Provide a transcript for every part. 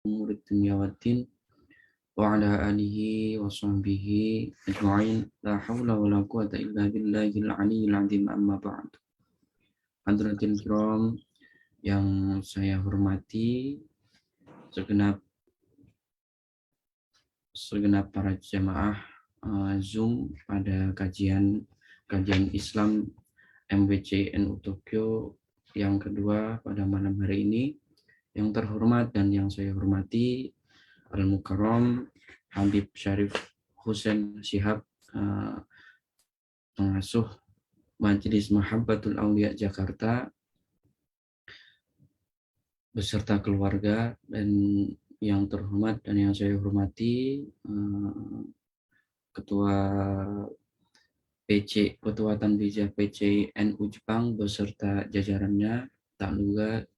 umur dunya waddin wa ala alihi wa sahbihi ajma'in la hawla wa la quwata illa billahil aliyyil azim amma ba'd. Hadirin kiram yang saya hormati, segenap para jemaah Zoom pada kajian Islam MWC NU Tokyo yang kedua pada malam hari ini. Yang terhormat dan yang saya hormati Al-Mukarram Habib Syarif Husain Shihab, pengasuh Majelis Mahabbatul Aulia Jakarta beserta keluarga, dan yang terhormat dan yang saya hormati Ketua Ketua Tanfiziyah PC NU Jepang beserta jajarannya,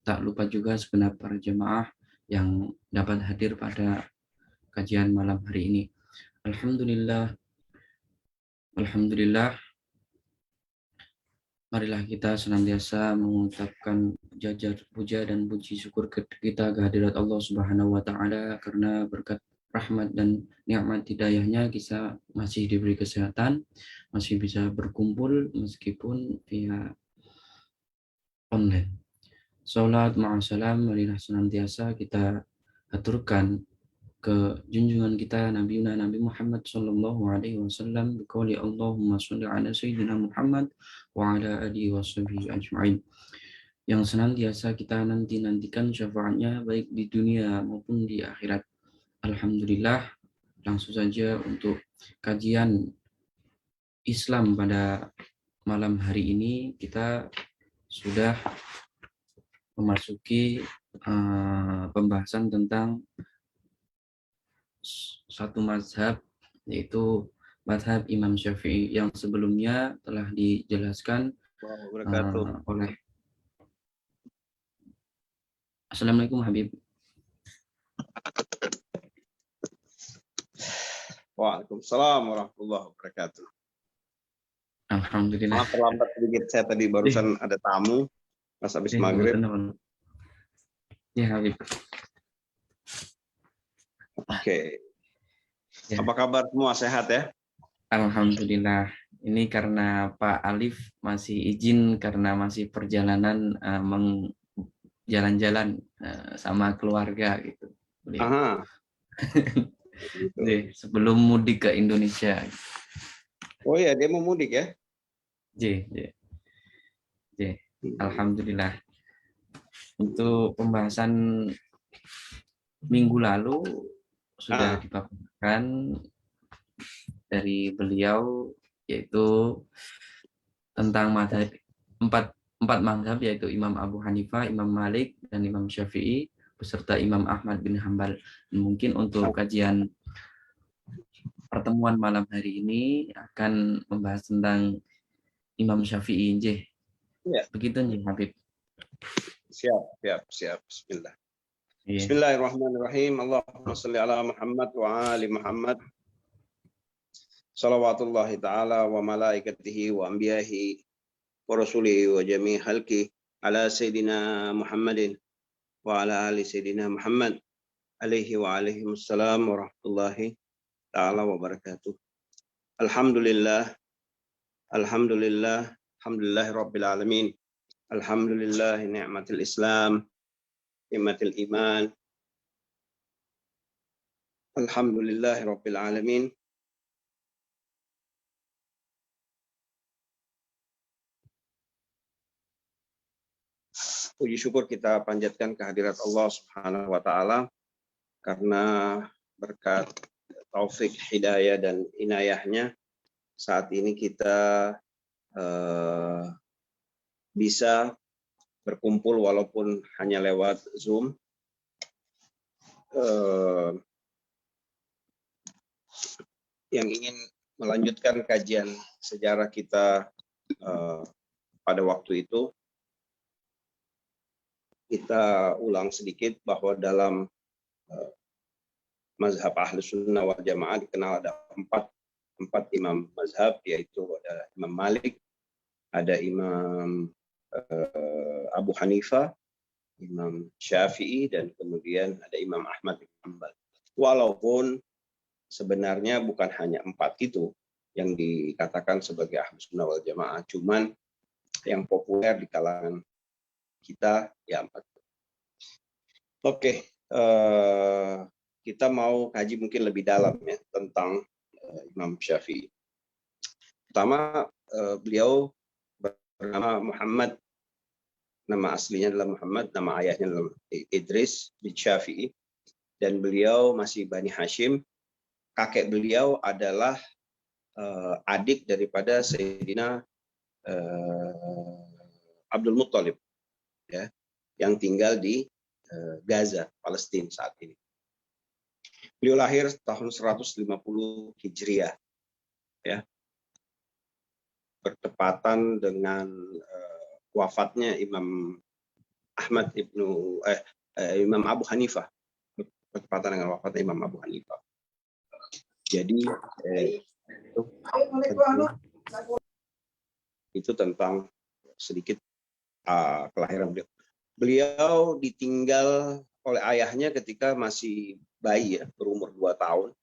tak lupa juga segenap para jemaah yang dapat hadir pada kajian malam hari ini. Alhamdulillah, marilah kita senantiasa mengucapkan jajar puja dan puji syukur kita kehadirat Allah Subhanahu wa taala, karena berkat rahmat dan nikmat hidayahnya kita masih diberi kesehatan, masih bisa berkumpul meskipun via online. Salat ma'asalam, marilah senantiasa kita aturkan ke junjungan kita Nabi Muhammad sallallahu alaihi wasallam biqauli Allahumma shalli ala sayyidina Muhammad wa ala alihi washabihi ajma'in, yang senantiasa kita nantikan syafaatnya baik di dunia maupun di akhirat. Alhamdulillah, langsung saja untuk kajian Islam pada malam hari ini kita sudah memasuki pembahasan tentang satu mazhab, yaitu mazhab Imam Syafi'i, yang sebelumnya telah dijelaskan oleh Assalamualaikum Habib. Waalaikumsalam warahmatullahi wabarakatuh. Alhamdulillah. Maaf terlambat sedikit, saya tadi barusan ada tamu pas habis maghrib. Ya Habib. Oke. Ya. Apa kabar semua, sehat ya? Alhamdulillah. Ini karena Pak Alif masih izin karena masih perjalanan jalan-jalan sama keluarga gitu. Aha. Gitu. Sebelum mudik ke Indonesia. Oh ya, dia mau mudik ya? Alhamdulillah. Untuk pembahasan minggu lalu sudah dipaparkan dari beliau, yaitu tentang mazhab empat mazhab, yaitu Imam Abu Hanifah, Imam Malik, dan Imam Syafi'i beserta Imam Ahmad bin Hanbal. Mungkin untuk kajian pertemuan malam hari ini akan membahas tentang Imam Syafi'i. Ya. Begitu nih Habib. Siap. Bismillah. Bismillahirrahmanirrahim. Allahumma shalli ala Muhammad wa ali Muhammad. Salawatullahi ta'ala wa malaikatihi wa anbiyahi wa rasulihi wa jami' halki ala Sayyidina Muhammadin wa ala ali Sayyidina Muhammad alaihi wa alaihimussalam wa rahmatullahi ta'ala wa barakatuh. Alhamdulillah rabbil alamin. Alhamdulillah ni'matil Islam, ni'matil iman. Alhamdulillah rabbil alamin. Puji syukur kita panjatkan kehadirat Allah Subhanahu wa taala, karena berkat taufik, hidayah dan inayahnya saat ini kita bisa berkumpul walaupun hanya lewat Zoom. Yang ingin melanjutkan kajian sejarah kita pada waktu itu, kita ulang sedikit bahwa dalam mazhab Ahlus Sunnah wal Jamaah dikenal ada empat imam mazhab, yaitu ada Imam Malik, ada Imam Abu Hanifah, Imam Syafi'i, dan kemudian ada Imam Ahmad bin Hanbal. Walaupun sebenarnya bukan hanya 4 itu yang dikatakan sebagai Ahlus Sunnah wal Jamaah, cuman yang populer di kalangan kita ya 4. Oke, kita mau kaji mungkin lebih dalam ya tentang Imam Syafi'i. Pertama, beliau bernama Muhammad, nama aslinya adalah Muhammad, nama ayahnya adalah Idris bin Syafi'i, dan beliau masih Bani Hashim. Kakek beliau adalah adik daripada Sayyidina Abdul Muttalib, ya, yang tinggal di Gaza, Palestina saat ini. Beliau lahir tahun 150 Hijriah, ya, bertepatan dengan wafatnya Imam Imam Abu Hanifah, bertepatan dengan wafatnya Imam Abu Hanifah. Jadi itu tentang sedikit kelahiran beliau. Beliau ditinggal oleh ayahnya ketika masih bayi, ya, berumur 2 tahun,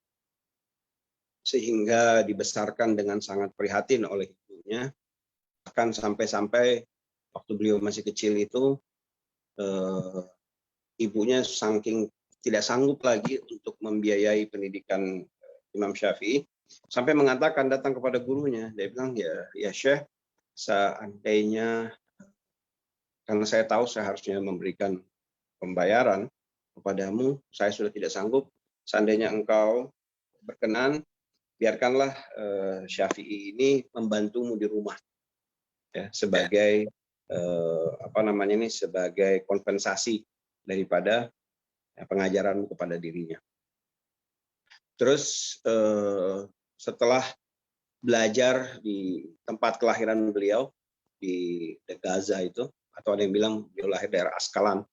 sehingga dibesarkan dengan sangat prihatin oleh ibunya. Bahkan sampai-sampai waktu beliau masih kecil itu ibunya saking tidak sanggup lagi untuk membiayai pendidikan Imam Syafi'i, sampai mengatakan, datang kepada gurunya, dia bilang, ya Syekh, seandainya, karena saya tahu saya harusnya memberikan pembayaran kepadamu, saya sudah tidak sanggup. Seandainya engkau berkenan, biarkanlah Syafi'i ini membantumu di rumah, ya, sebagai sebagai kompensasi daripada pengajaranmu kepada dirinya. Terus setelah belajar di tempat kelahiran beliau di Gaza itu, atau ada yang bilang beliau lahir daerah Askalan,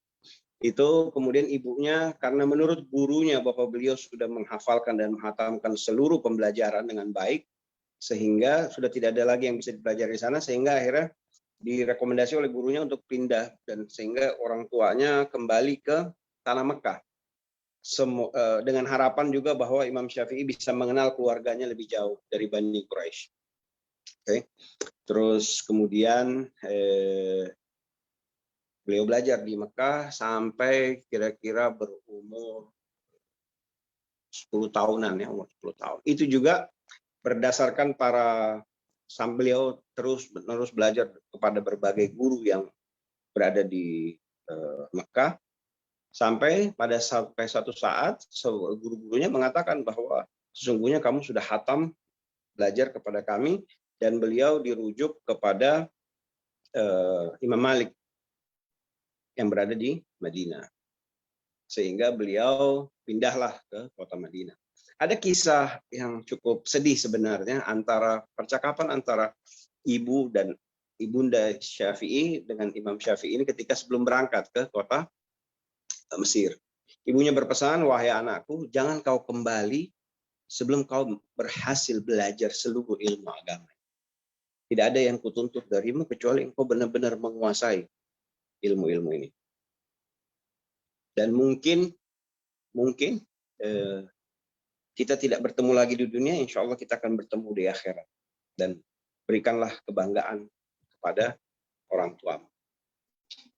itu kemudian ibunya, karena menurut gurunya bahwa beliau sudah menghafalkan dan menghatamkan seluruh pembelajaran dengan baik, sehingga sudah tidak ada lagi yang bisa dipelajari di sana, sehingga akhirnya direkomendasi oleh gurunya untuk pindah, dan sehingga orang tuanya kembali ke tanah Mekah, dengan harapan juga bahwa Imam Syafi'i bisa mengenal keluarganya lebih jauh dari Bani Quraisy. Okay. Terus kemudian beliau belajar di Mekah sampai kira-kira berumur 10 tahunan, ya, umur 10 tahun. Itu juga berdasarkan beliau terus belajar kepada berbagai guru yang berada di Mekah, sampai satu saat guru-gurunya mengatakan bahwa sesungguhnya kamu sudah hatam belajar kepada kami, dan beliau dirujuk kepada Imam Malik yang berada di Madinah, sehingga beliau pindahlah ke kota Madinah. Ada kisah yang cukup sedih sebenarnya percakapan antara ibu dan ibunda Syafi'i dengan Imam Syafi'i ini ketika sebelum berangkat ke kota Mesir. Ibunya berpesan, wahai anakku, jangan kau kembali sebelum kau berhasil belajar seluruh ilmu agama. Tidak ada yang kutuntut darimu kecuali engkau benar-benar menguasai ilmu-ilmu ini. Dan mungkin kita tidak bertemu lagi di dunia, insya Allah kita akan bertemu di akhirat. Dan berikanlah kebanggaan kepada orang tuamu.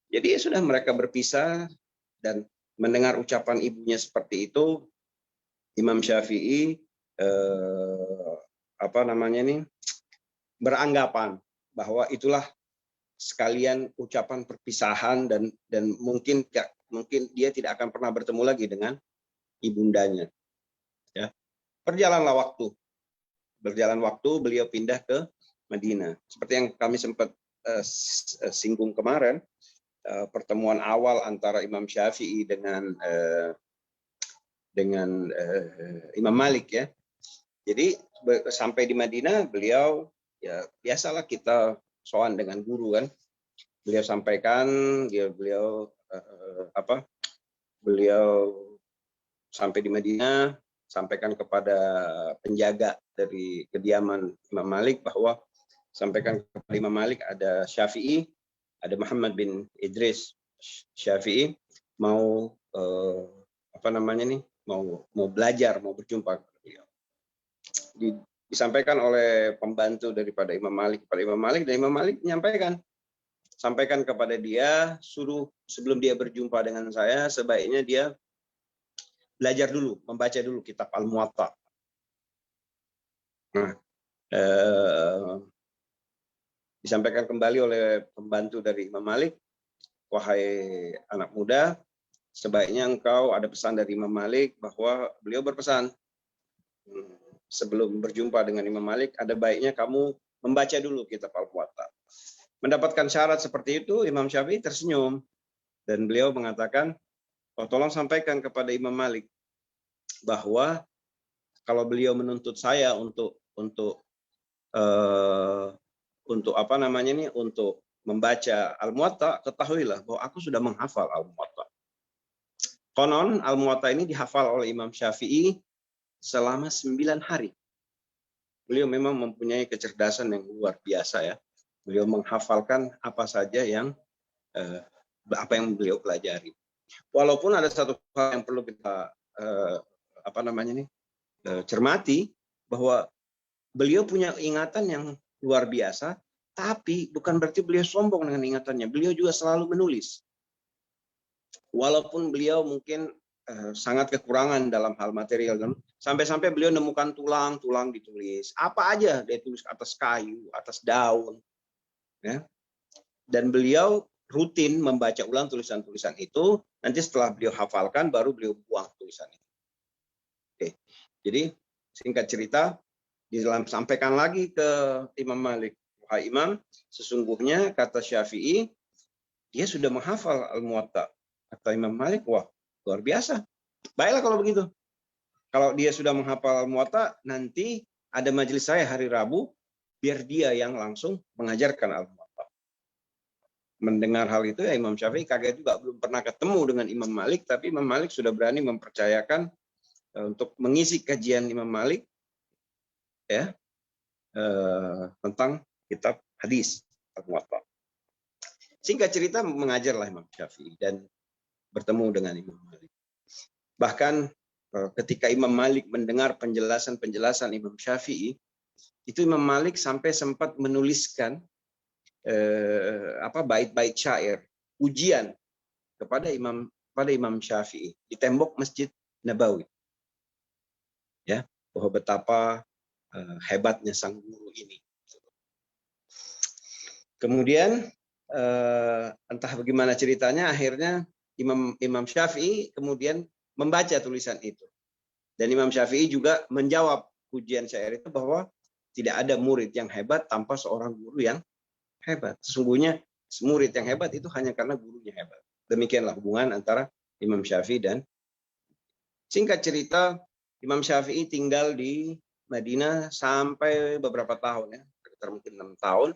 Jadi sudah mereka berpisah, dan mendengar ucapan ibunya seperti itu, Imam Syafi'i beranggapan bahwa itulah sekalian ucapan perpisahan, dan mungkin dia tidak akan pernah bertemu lagi dengan ibundanya. Ya. Berjalan waktu, beliau pindah ke Madinah. Seperti yang kami sempat singgung kemarin, pertemuan awal antara Imam Syafi'i dengan Imam Malik, ya. Jadi sampai di Madinah, beliau, ya biasalah kita soal dengan guru kan. Beliau sampaikan, beliau sampai di Madinah, sampaikan kepada penjaga dari kediaman Imam Malik bahwa sampaikan kepada Imam Malik ada Syafi'i, ada Muhammad bin Idris, Syafi'i mau mau belajar, mau berjumpa kepada beliau. Disampaikan oleh pembantu daripada Imam Malik kepada Imam Malik, dan Imam Malik sampaikan kepada dia, suruh sebelum dia berjumpa dengan saya, sebaiknya dia belajar dulu, membaca dulu kitab Al-Muwatta. Nah, disampaikan kembali oleh pembantu dari Imam Malik, wahai anak muda, sebaiknya engkau ada pesan dari Imam Malik, bahwa beliau berpesan, sebelum berjumpa dengan Imam Malik, ada baiknya kamu membaca dulu kitab Al-Muwatta. Mendapatkan syarat seperti itu, Imam Syafi'i tersenyum, dan beliau mengatakan, tolong sampaikan kepada Imam Malik bahwa kalau beliau menuntut saya untuk membaca Al-Muwatta, ketahuilah bahwa aku sudah menghafal Al-Muwatta. Konon Al-Muwatta ini dihafal oleh Imam Syafi'i selama 9 hari. Beliau memang mempunyai kecerdasan yang luar biasa ya. Beliau menghafalkan apa saja yang beliau pelajari. Walaupun ada satu hal yang perlu kita cermati, bahwa beliau punya ingatan yang luar biasa, tapi bukan berarti beliau sombong dengan ingatannya. Beliau juga selalu menulis. Walaupun beliau mungkin sangat kekurangan dalam hal material, sampai-sampai beliau nemukan tulang ditulis. Apa aja dia tulis, atas kayu, atas daun. Ya. Dan beliau rutin membaca ulang tulisan-tulisan itu. Nanti setelah beliau hafalkan, baru beliau buang tulisan itu. Oke. Jadi singkat cerita, sampaikan lagi ke Imam Malik, wahai Imam, sesungguhnya kata Syafi'i, dia sudah menghafal Al-Muwatta. Kata Imam Malik, wah luar biasa. Baiklah kalau begitu. Kalau dia sudah menghafal Al-Muwatta, nanti ada majelis saya hari Rabu, biar dia yang langsung mengajarkan Al-Muwatta. Mendengar hal itu, ya Imam Syafi'i kaget juga, belum pernah ketemu dengan Imam Malik, tapi Imam Malik sudah berani mempercayakan untuk mengisi kajian Imam Malik ya tentang kitab hadis Al-Muwatta. Singkat cerita, mengajarlah Imam Syafi'i dan bertemu dengan Imam Malik. Bahkan ketika Imam Malik mendengar penjelasan Imam Syafi'i, itu Imam Malik sampai sempat menuliskan bait-bait syair, ujian kepada Imam Syafi'i di tembok Masjid Nabawi. Ya, bahwa betapa hebatnya sang guru ini. Kemudian entah bagaimana ceritanya, akhirnya Imam Syafi'i kemudian membaca tulisan itu. Dan Imam Syafi'i juga menjawab ujian syair itu bahwa tidak ada murid yang hebat tanpa seorang guru yang hebat. Sesungguhnya murid yang hebat itu hanya karena gurunya hebat. Demikianlah hubungan antara Imam Syafi'i dan, singkat cerita, Imam Syafi'i tinggal di Madinah sampai beberapa tahun ya, sekitar mungkin 6 tahun.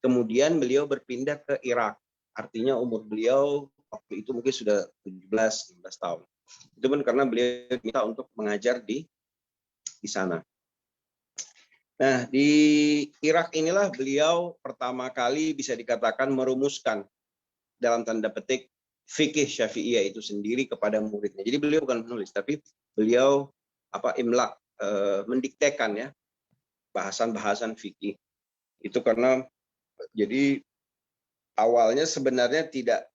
Kemudian beliau berpindah ke Irak. Artinya umur beliau waktu itu mungkin sudah 17-16 tahun. Itu pun karena beliau minta untuk mengajar di sana. Nah, di Irak inilah beliau pertama kali bisa dikatakan merumuskan dalam tanda petik fikih Syafi'iyah itu sendiri kepada muridnya. Jadi beliau bukan menulis, tapi beliau imlak, mendiktekan ya bahasan-bahasan fikih. Itu karena jadi awalnya sebenarnya tidak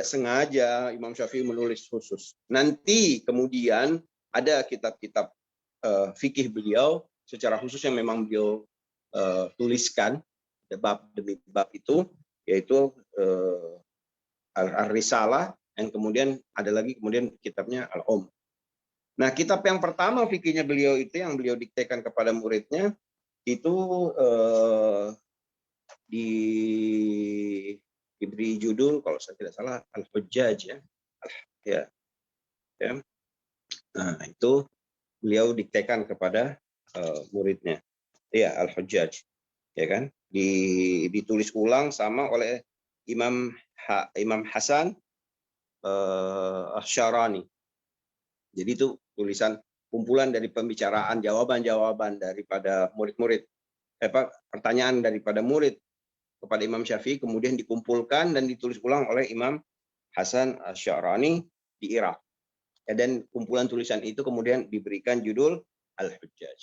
sengaja Imam Syafi'i menulis khusus. Nanti kemudian ada kitab-kitab fikih beliau secara khusus yang memang beliau tuliskan bab demi bab itu, yaitu Ar-Risalah, yang kemudian ada lagi kemudian kitabnya Al-Umm. Nah, kitab yang pertama fikihnya beliau itu yang beliau diktekan kepada muridnya itu diberi judul, kalau saya tidak salah, Al-Hujjaj ya. Nah, itu beliau diktekan kepada muridnya. Ya, Al-Hujjaj. Ya kan? Ditulis ulang sama oleh Imam Hasan Asy-Syarani. Jadi itu tulisan kumpulan dari pembicaraan, jawaban-jawaban daripada murid-murid. Pertanyaan daripada murid kepada Imam Syafi'i kemudian dikumpulkan dan ditulis ulang oleh Imam Hasan Asy-Sya'rani di Irak. Ya, dan kumpulan tulisan itu kemudian diberikan judul Al-Hujjaj.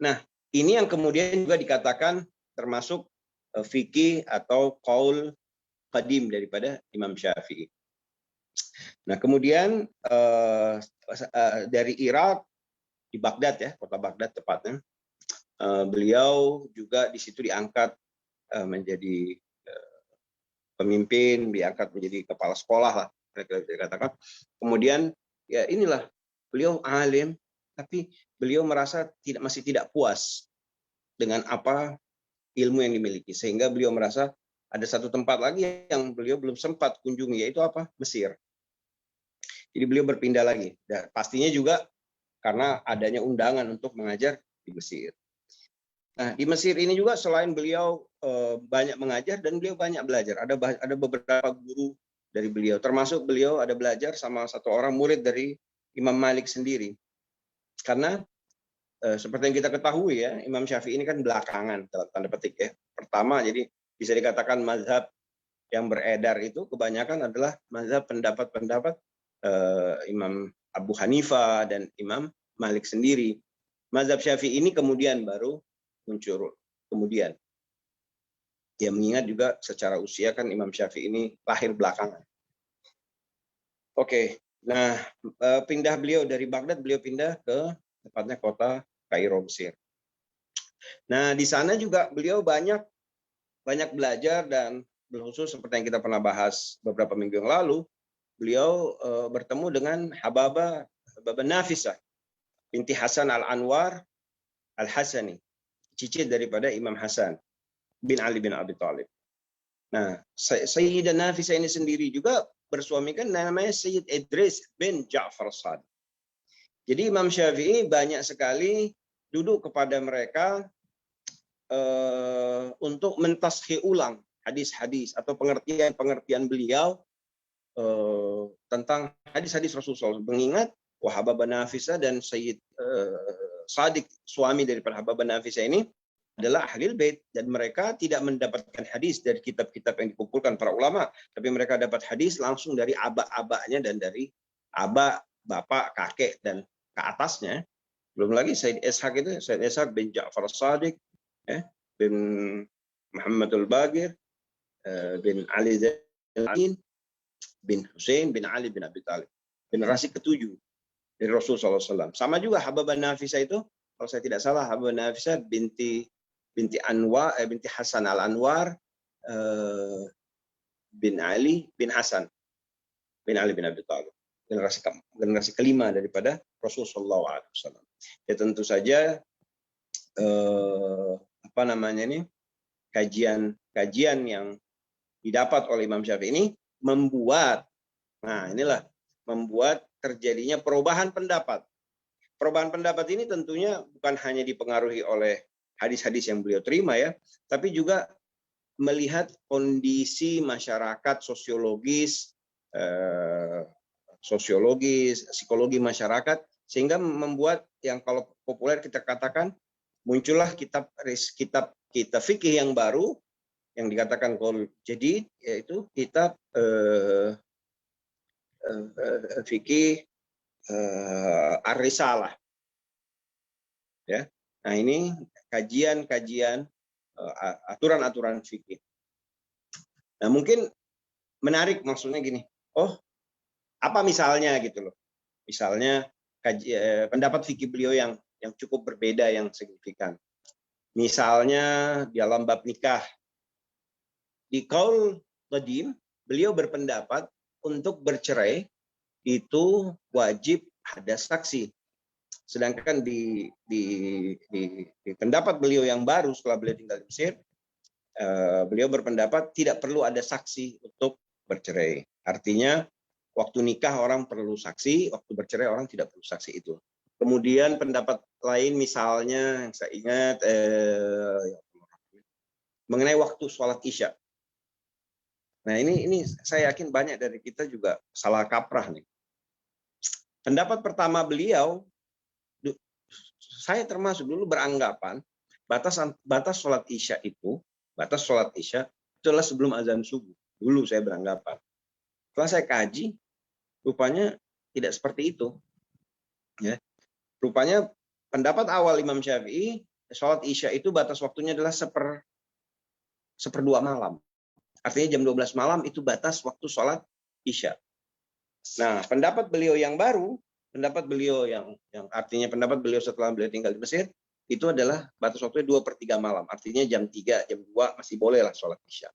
Nah, ini yang kemudian juga dikatakan termasuk fikih atau qaul qadim daripada Imam Syafi'i. Nah, kemudian dari Irak, di Baghdad ya, kota Baghdad tepatnya, beliau juga di situ diangkat menjadi pemimpin, diangkat menjadi kepala sekolah lah, bisa dikatakan. Kemudian ya inilah, beliau alim, tapi beliau merasa masih tidak puas dengan apa ilmu yang dimiliki, sehingga beliau merasa ada satu tempat lagi yang beliau belum sempat kunjungi, yaitu apa? Mesir. Jadi beliau berpindah lagi. Dan pastinya juga karena adanya undangan untuk mengajar di Mesir. Nah, di Mesir ini juga selain beliau banyak mengajar dan beliau banyak belajar. Ada beberapa guru dari beliau, termasuk beliau ada belajar sama satu orang murid dari Imam Malik sendiri. Karena seperti yang kita ketahui ya, Imam Syafi'i ini kan belakangan, tanda petik ya. Pertama, jadi bisa dikatakan mazhab yang beredar itu kebanyakan adalah mazhab pendapat-pendapat Imam Abu Hanifah dan Imam Malik sendiri. Mazhab Syafi'i ini kemudian baru muncul. Kemudian, ya mengingat juga secara usia kan Imam Syafi'i ini lahir belakangan. Oke, nah pindah beliau dari Baghdad, beliau pindah ke tepatnya kota Kairo, Mesir. Nah, di sana juga beliau banyak belajar, dan khusus seperti yang kita pernah bahas beberapa minggu yang lalu, beliau bertemu dengan Hababah Nafisah binti Hasan Al-Anwar Al-Hasani, cicit daripada Imam Hasan bin Ali bin Abi Thalib. Nah, Sayyidah Nafisah ini sendiri juga bersuamikan namanya Sayyid Idris bin Ja'far Shadiq. Jadi Imam Syafi'i banyak sekali duduk kepada mereka untuk mentashih ulang hadis-hadis atau pengertian beliau tentang hadis-hadis Rasulullah SAW. Mengingat Hababah Nafisah dan Sayyid Shadiq, suami daripada Hababah Nafisah ini, adalah ahlul bait, dan mereka tidak mendapatkan hadis dari kitab-kitab yang dikumpulkan para ulama, tapi mereka dapat hadis langsung dari aba-abanya dan dari aba, bapak, kakek, dan ke atasnya. Belum lagi Sayyid Ishaq bin Ja'far Shadiq, bin Muhammadul Baqir, bin Ali Zain, bin Hussein bin Ali bin Abi Thalib, generasi ketujuh dari Rasulullah SAW. Sama juga Hababah Nafisah itu, kalau saya tidak salah, Hababah Nafisah binti Hasan Al-Anwar bin Ali bin Hasan bin Ali bin Abi Thalib, generasi kelima daripada Rasulullah SAW. Ya tentu saja kajian yang didapat oleh Imam Syafi'i ini membuat terjadinya perubahan pendapat. Perubahan pendapat ini tentunya bukan hanya dipengaruhi oleh hadis-hadis yang beliau terima ya, tapi juga melihat kondisi masyarakat, sosiologis, psikologi masyarakat, sehingga membuat yang kalau populer kita katakan muncullah kitab fikih yang baru yang dikatakan qaul jadid, yaitu kitab fikih Ar-Risalah. Ya. Nah, ini kajian aturan-aturan fikih. Nah, mungkin menarik, maksudnya gini. Oh, apa misalnya gitu loh. Misalnya pendapat fikih beliau yang cukup berbeda, yang signifikan. Misalnya dalam bab nikah. Di qaul qadim, beliau berpendapat untuk bercerai itu wajib ada saksi. Sedangkan di pendapat beliau yang baru setelah beliau tinggal di Mesir, beliau berpendapat tidak perlu ada saksi untuk bercerai. Artinya waktu nikah orang perlu saksi, waktu bercerai orang tidak perlu saksi itu. Kemudian pendapat lain misalnya yang saya ingat mengenai waktu sholat Isya. Nah, ini saya yakin banyak dari kita juga salah kaprah nih. Pendapat pertama beliau, saya termasuk dulu beranggapan batas sholat Isya itu adalah sebelum azan subuh. Dulu saya beranggapan. Setelah saya kaji, rupanya tidak seperti itu. Ya. Rupanya pendapat awal Imam Syafi'i, sholat Isya itu batas waktunya adalah seperdua malam. Artinya jam 12 malam itu batas waktu sholat Isya. Nah, pendapat beliau yang baru, pendapat beliau yang artinya pendapat beliau setelah beliau tinggal di Mesir, itu adalah batas waktunya 2/3 malam. Artinya jam 3, jam 2 masih bolehlah sholat Isya.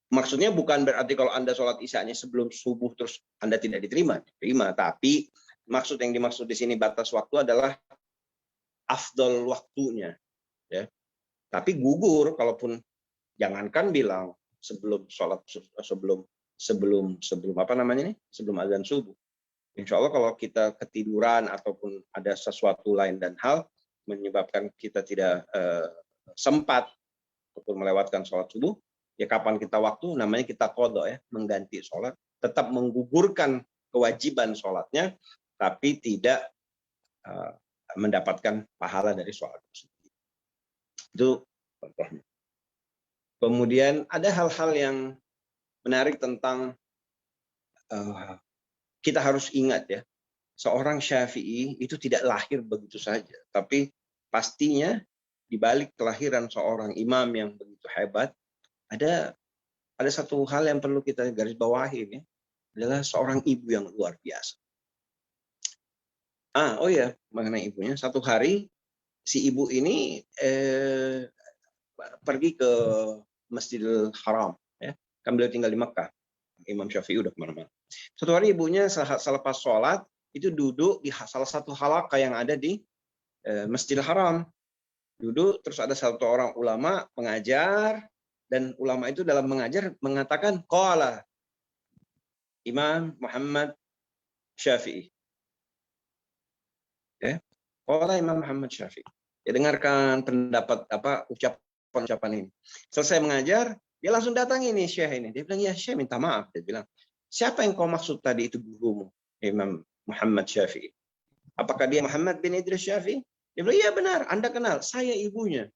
Maksudnya bukan berarti kalau Anda sholat Isyanya sebelum subuh terus Anda tidak diterima. Tapi maksud yang dimaksud di sini batas waktu adalah afdol waktunya. Ya. Tapi gugur kalaupun jangankan bilang sebelum sholat, sebelum apa namanya nih, sebelum azan subuh. Insya Allah kalau kita ketiduran ataupun ada sesuatu lain dan hal menyebabkan kita tidak sempat ataupun melewatkan sholat subuh, ya kapan kita waktu, namanya kita qadha ya, mengganti sholat, tetap menggugurkan kewajiban sholatnya, tapi tidak mendapatkan pahala dari sholat tersebut. Itu contohnya. Kemudian ada hal-hal yang menarik tentang kita harus ingat ya, seorang Syafi'i itu tidak lahir begitu saja, tapi pastinya di balik kelahiran seorang imam yang begitu hebat, ada satu hal yang perlu kita garis bawahi ya, adalah seorang ibu yang luar biasa. Oh ya, mengenai ibunya, satu hari si ibu ini pergi ke Masjidil Haram ya, kan beliau tinggal di Mekah. Imam Syafi'i udah kemana-mana. Suatu hari ibunya selepas sholat itu duduk di salah satu halaqah yang ada di Masjidil Haram. Duduk, terus ada satu orang ulama mengajar, dan ulama itu dalam mengajar mengatakan qala Imam Muhammad Syafi'i. Ya, qala Imam Muhammad Syafi'i. Ya, dengarkan pendapat ucapan ini. Selesai mengajar, dia langsung datang ini Syekh ini. Dia bilang, ya Syekh minta maaf. Dia bilang, siapa yang kau maksud tadi itu gurumu, Imam Muhammad Syafi'i? Apakah dia Muhammad bin Idris Syafi'i? Dia bilang, iya benar, Anda kenal, saya ibunya.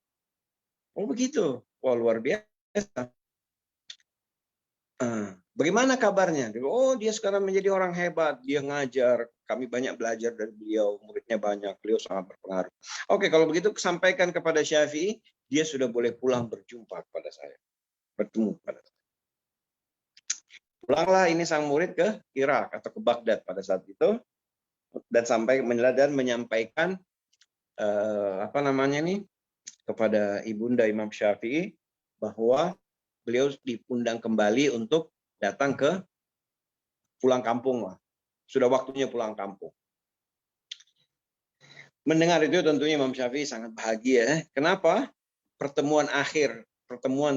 Oh begitu, wah luar biasa. Bagaimana kabarnya? Dia bilang, oh dia sekarang menjadi orang hebat, dia ngajar, kami banyak belajar dari beliau, muridnya banyak, beliau sangat berpengaruh. Oke, kalau begitu sampaikan kepada Syafi'i, dia sudah boleh pulang berjumpa kepada saya. Bertemu pada saya. Pulanglah ini sang murid ke Irak atau ke Baghdad pada saat itu, dan menyampaikan kepada ibunda Imam Syafi'i bahwa beliau diundang kembali untuk datang ke pulang kampung lah. Sudah waktunya pulang kampung. Mendengar itu tentunya Imam Syafi'i sangat bahagia. Kenapa? Pertemuan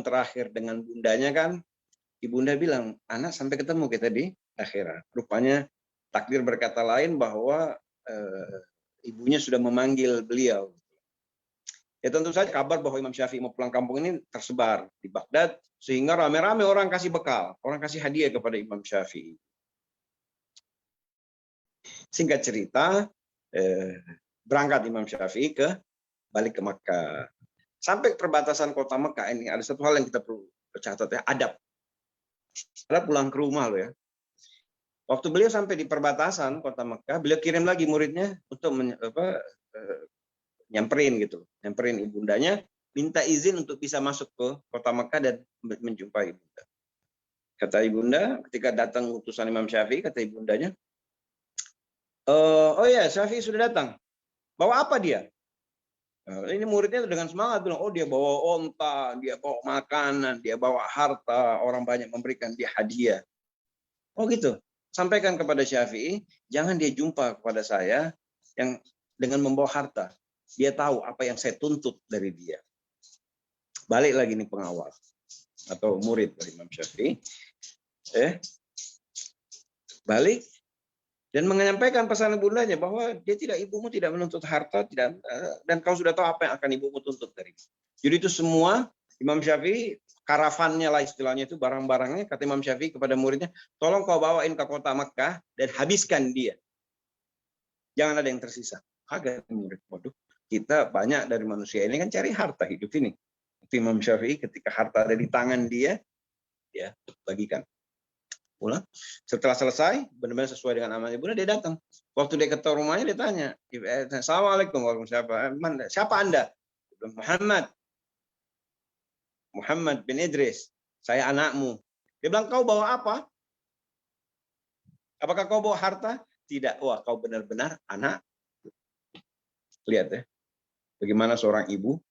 terakhir dengan bundanya kan, ibunda bilang, anak sampai ketemu kita di akhirat. Rupanya takdir berkata lain bahwa ibunya sudah memanggil beliau. Ya tentu saja kabar bahwa Imam Syafi'i mau pulang kampung ini tersebar di Baghdad, sehingga rame-rame orang kasih bekal, orang kasih hadiah kepada Imam Syafi'i. Singkat cerita, berangkat Imam Syafi'i balik ke Makkah. Sampai perbatasan kota Makkah ini ada satu hal yang kita perlu catat ya, adab. Ada pulang ke rumah loh ya. Waktu beliau sampai di perbatasan kota Makkah, beliau kirim lagi muridnya untuk nyamperin ibundanya, minta izin untuk bisa masuk ke kota Makkah dan menjumpai ibunda. Kata ibunda, ketika datang utusan Imam Syafi'i, kata ibundanya, oh ya, Syafi'i sudah datang. Bawa apa dia? Ini muridnya dengan semangat bilang, oh dia bawa onta, dia bawa makanan, dia bawa harta, orang banyak memberikan dia hadiah. Oh gitu. Sampaikan kepada Syafi'i, jangan dia jumpa kepada saya yang dengan membawa harta. Dia tahu apa yang saya tuntut dari dia. Balik lagi nih pengawal atau murid dari Imam Syafi'i. Balik dan menyampaikan pesan ibundanya bahwa ibumu tidak menuntut harta, dan kau sudah tahu apa yang akan ibumu tuntut dari dia. Jadi itu semua Imam Syafi'i, karavannya lah istilahnya itu, barang-barangnya, kata Imam Syafi'i kepada muridnya, tolong kau bawain ke kota Makkah dan habiskan dia. Jangan ada yang tersisa. Kaget murid, waduh, kita banyak dari manusia ini kan cari harta hidup ini. Itu Imam Syafi'i ketika harta ada di tangan dia, ya bagikan. pulang. Setelah selesai, benar-benar sesuai dengan amanah ibunda, dia datang. Waktu dia ketemu rumahnya, dia tanya, Assalamualaikum warahmatullahi wabarakatuh. Siapa Anda? Muhammad. Muhammad bin Idris. Saya anakmu. Dia bilang, kau bawa apa? Apakah kau bawa harta? Tidak. Wah, kau benar-benar anak. Lihat ya, bagaimana seorang ibu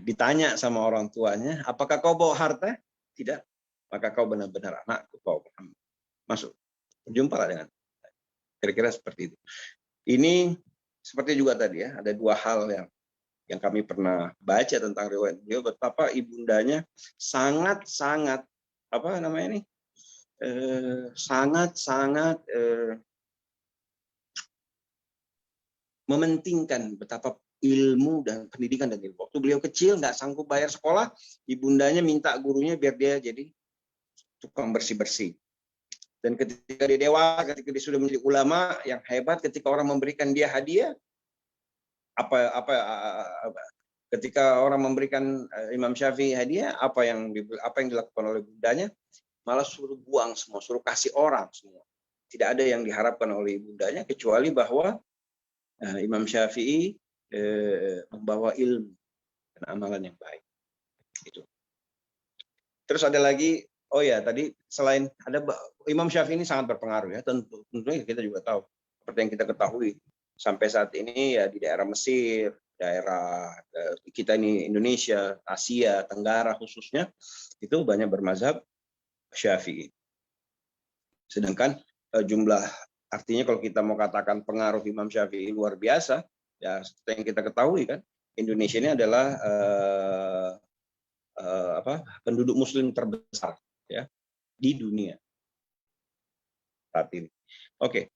ditanya sama orang tuanya, apakah kau bawa harta? Tidak. Maka kau benar-benar anakku, kau Muhammad. Masuk. Berjumpalah dengan. Kira-kira seperti itu. Ini seperti juga tadi ya, ada dua hal yang kami pernah baca tentang riwayat beliau, betapa ibundanya sangat-sangat sangat-sangat mementingkan betapa ilmu dan pendidikan dan ilmu. Waktu beliau kecil nggak sanggup bayar sekolah, ibundanya minta gurunya biar dia jadi tukang bersih-bersih. Dan ketika dia dewasa, ketika dia sudah menjadi ulama yang hebat, ketika orang memberikan dia hadiah, ketika orang memberikan Imam Syafi'i hadiah, apa yang dilakukan oleh bundanya? Malah suruh buang semua, suruh kasih orang semua. Tidak ada yang diharapkan oleh ibundanya kecuali bahwa Imam Syafi'i membawa ilmu dan amalan yang baik. Itu. Terus ada lagi, tadi selain ada Imam Syafi'i ini sangat berpengaruh ya, tentunya kita juga tahu seperti yang kita ketahui sampai saat ini ya di daerah Mesir, daerah kita ini Indonesia, Asia Tenggara khususnya itu banyak bermazhab Syafi'i. Sedangkan jumlah artinya kalau kita mau katakan pengaruh Imam Syafi'i luar biasa, ya seperti yang kita ketahui kan, Indonesia ini adalah penduduk Muslim terbesar ya di dunia saat ini. Oke.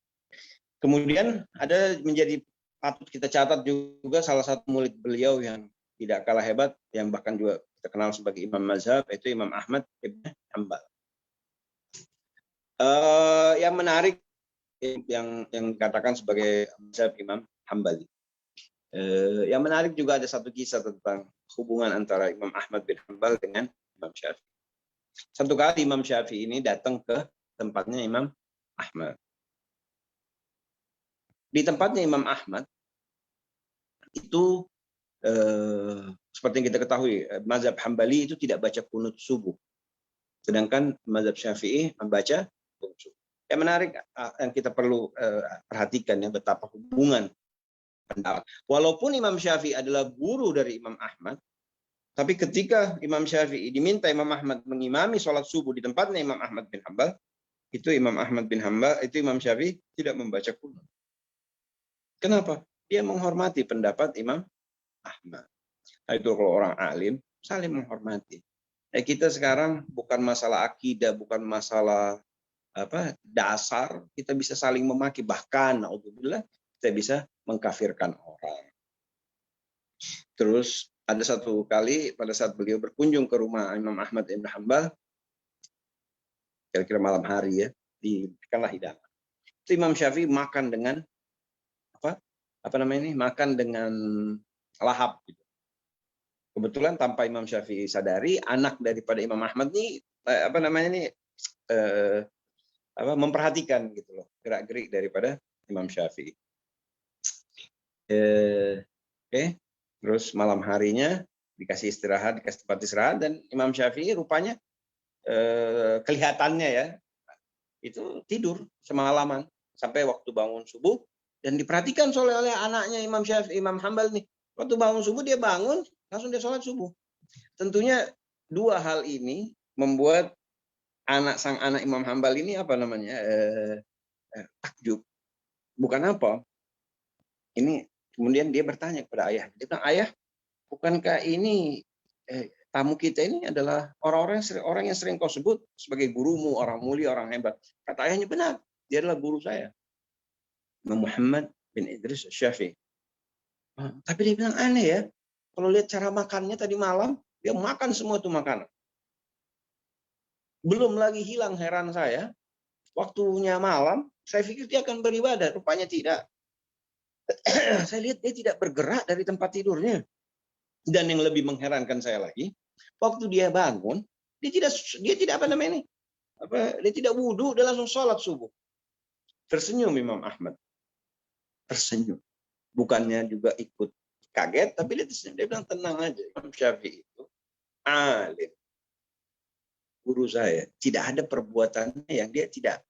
Kemudian ada menjadi patut kita catat juga salah satu murid beliau yang tidak kalah hebat, yang bahkan juga kita kenal sebagai Imam Mazhab, yaitu Imam Ahmad bin Hanbal. Yang menarik yang dikatakan sebagai mazhab Imam Hambali. Yang menarik juga ada satu kisah tentang hubungan antara Imam Ahmad bin Hanbal dengan Imam Syafi'i. Satu kali Imam Syafi'i ini datang ke tempatnya Imam Ahmad. Di tempatnya Imam Ahmad itu seperti yang kita ketahui, mazhab Hambali itu tidak baca kunut subuh, sedangkan mazhab Syafi'i membaca kunut subuh. Yang menarik yang kita perlu perhatikan ya, betapa hubungan pendapat. Walaupun Imam Syafi'i adalah guru dari Imam Ahmad, tapi ketika Imam Syafi'i diminta Imam Ahmad mengimami sholat subuh di tempatnya Imam Ahmad bin Hanbal, itu Imam Syafi'i tidak membaca kunut. Kenapa? Dia menghormati pendapat Imam Ahmad. Nah, itu kalau orang alim saling menghormati. Kita sekarang bukan masalah akidah, bukan masalah dasar, kita bisa saling memaki, bahkan naudzubillah kita bisa mengkafirkan orang. Terus ada satu kali pada saat beliau berkunjung ke rumah Imam Ahmad bin Hanbal, kira-kira malam hari ya, diberikanlah hidangan. Imam Syafi'i makan dengan makan dengan lahap gitu. Kebetulan tanpa Imam Syafi'i sadari, anak daripada Imam Ahmad ini memperhatikan gitu loh gerak-gerik daripada Imam Syafi'i. Terus malam harinya dikasih tempat istirahat, dan Imam Syafi'i rupanya kelihatannya ya itu tidur semalaman sampai waktu bangun subuh. Dan diperhatikan oleh anaknya Imam Syafi'i, Imam Hanbal nih. Waktu bangun subuh dia bangun, langsung dia sholat subuh. Tentunya dua hal ini membuat sang anak Imam Hanbal ini takjub. Bukan apa. Ini kemudian dia bertanya kepada ayah. Dia bilang, ayah, bukankah ini tamu kita ini adalah orang yang sering kau sebut sebagai gurumu, orang mulia, orang hebat. Kata ayahnya, benar, dia adalah guru saya, Muhammad bin Idris Syafi'i. Tapi dia bilang aneh ya, kalau lihat cara makannya tadi malam, dia makan semua itu makanan. Belum lagi hilang heran saya, waktunya malam, saya pikir dia akan beribadah, rupanya tidak. Saya lihat dia tidak bergerak dari tempat tidurnya. Dan yang lebih mengherankan saya lagi, waktu dia bangun, dia tidak Dia tidak wudhu, dia langsung sholat subuh. Tersenyum Imam Ahmad. Tersenyum. Bukannya juga ikut kaget, tapi dia tersenyum. Dia bilang tenang aja. Imam Syafi'i itu alim. Guru saya. Tidak ada perbuatannya yang dia tidak.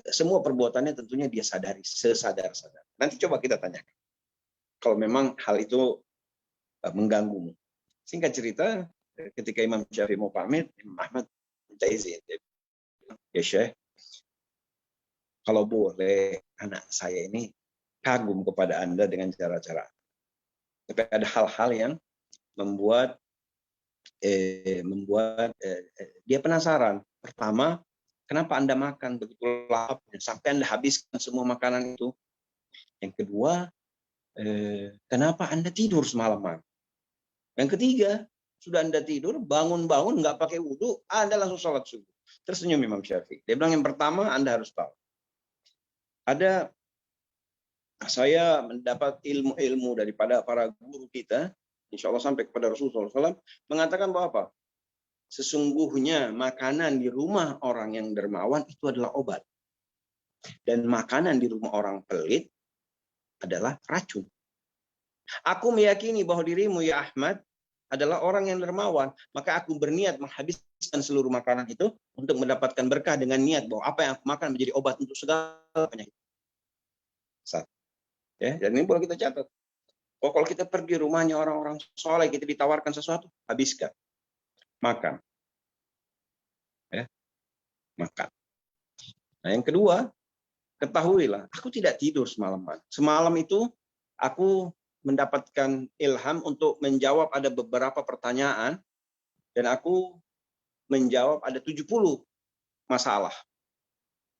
Semua perbuatannya tentunya dia sadari. Sesadar-sadar. Nanti coba kita tanyakan. Kalau memang hal itu mengganggumu. Singkat cerita, ketika Imam Syafi'i mau pamit, Imam Ahmad minta izin. Ya Syekh, kalau boleh anak saya ini kagum kepada Anda dengan cara-cara. Tapi ada hal-hal yang membuat dia penasaran. Pertama, kenapa Anda makan begitu lahapnya sampai Anda habiskan semua makanan itu? Yang kedua, kenapa Anda tidur semalaman? Yang ketiga, sudah Anda tidur, bangun-bangun nggak pakai wudhu, Anda langsung sholat subuh. Tersenyum Imam Syafi'i. Dia bilang yang pertama Anda harus tahu. Saya mendapat ilmu-ilmu daripada para guru kita, insya Allah sampai kepada Rasulullah SAW, mengatakan bahwa apa? Sesungguhnya makanan di rumah orang yang dermawan itu adalah obat. Dan makanan di rumah orang pelit adalah racun. Aku meyakini bahwa dirimu ya Ahmad adalah orang yang dermawan, maka aku berniat menghabiskan seluruh makanan itu untuk mendapatkan berkah dengan niat bahwa apa yang aku makan menjadi obat untuk segala penyakit. Satu. Ya, dan ini boleh kita catat. Oh, kalau kita pergi rumahnya orang-orang soleh, kita ditawarkan sesuatu, habiskan. Makan. Ya, makan. Nah, yang kedua, ketahuilah, aku tidak tidur semalaman. Semalam itu, aku mendapatkan ilham untuk menjawab ada beberapa pertanyaan, dan aku menjawab ada 70 masalah.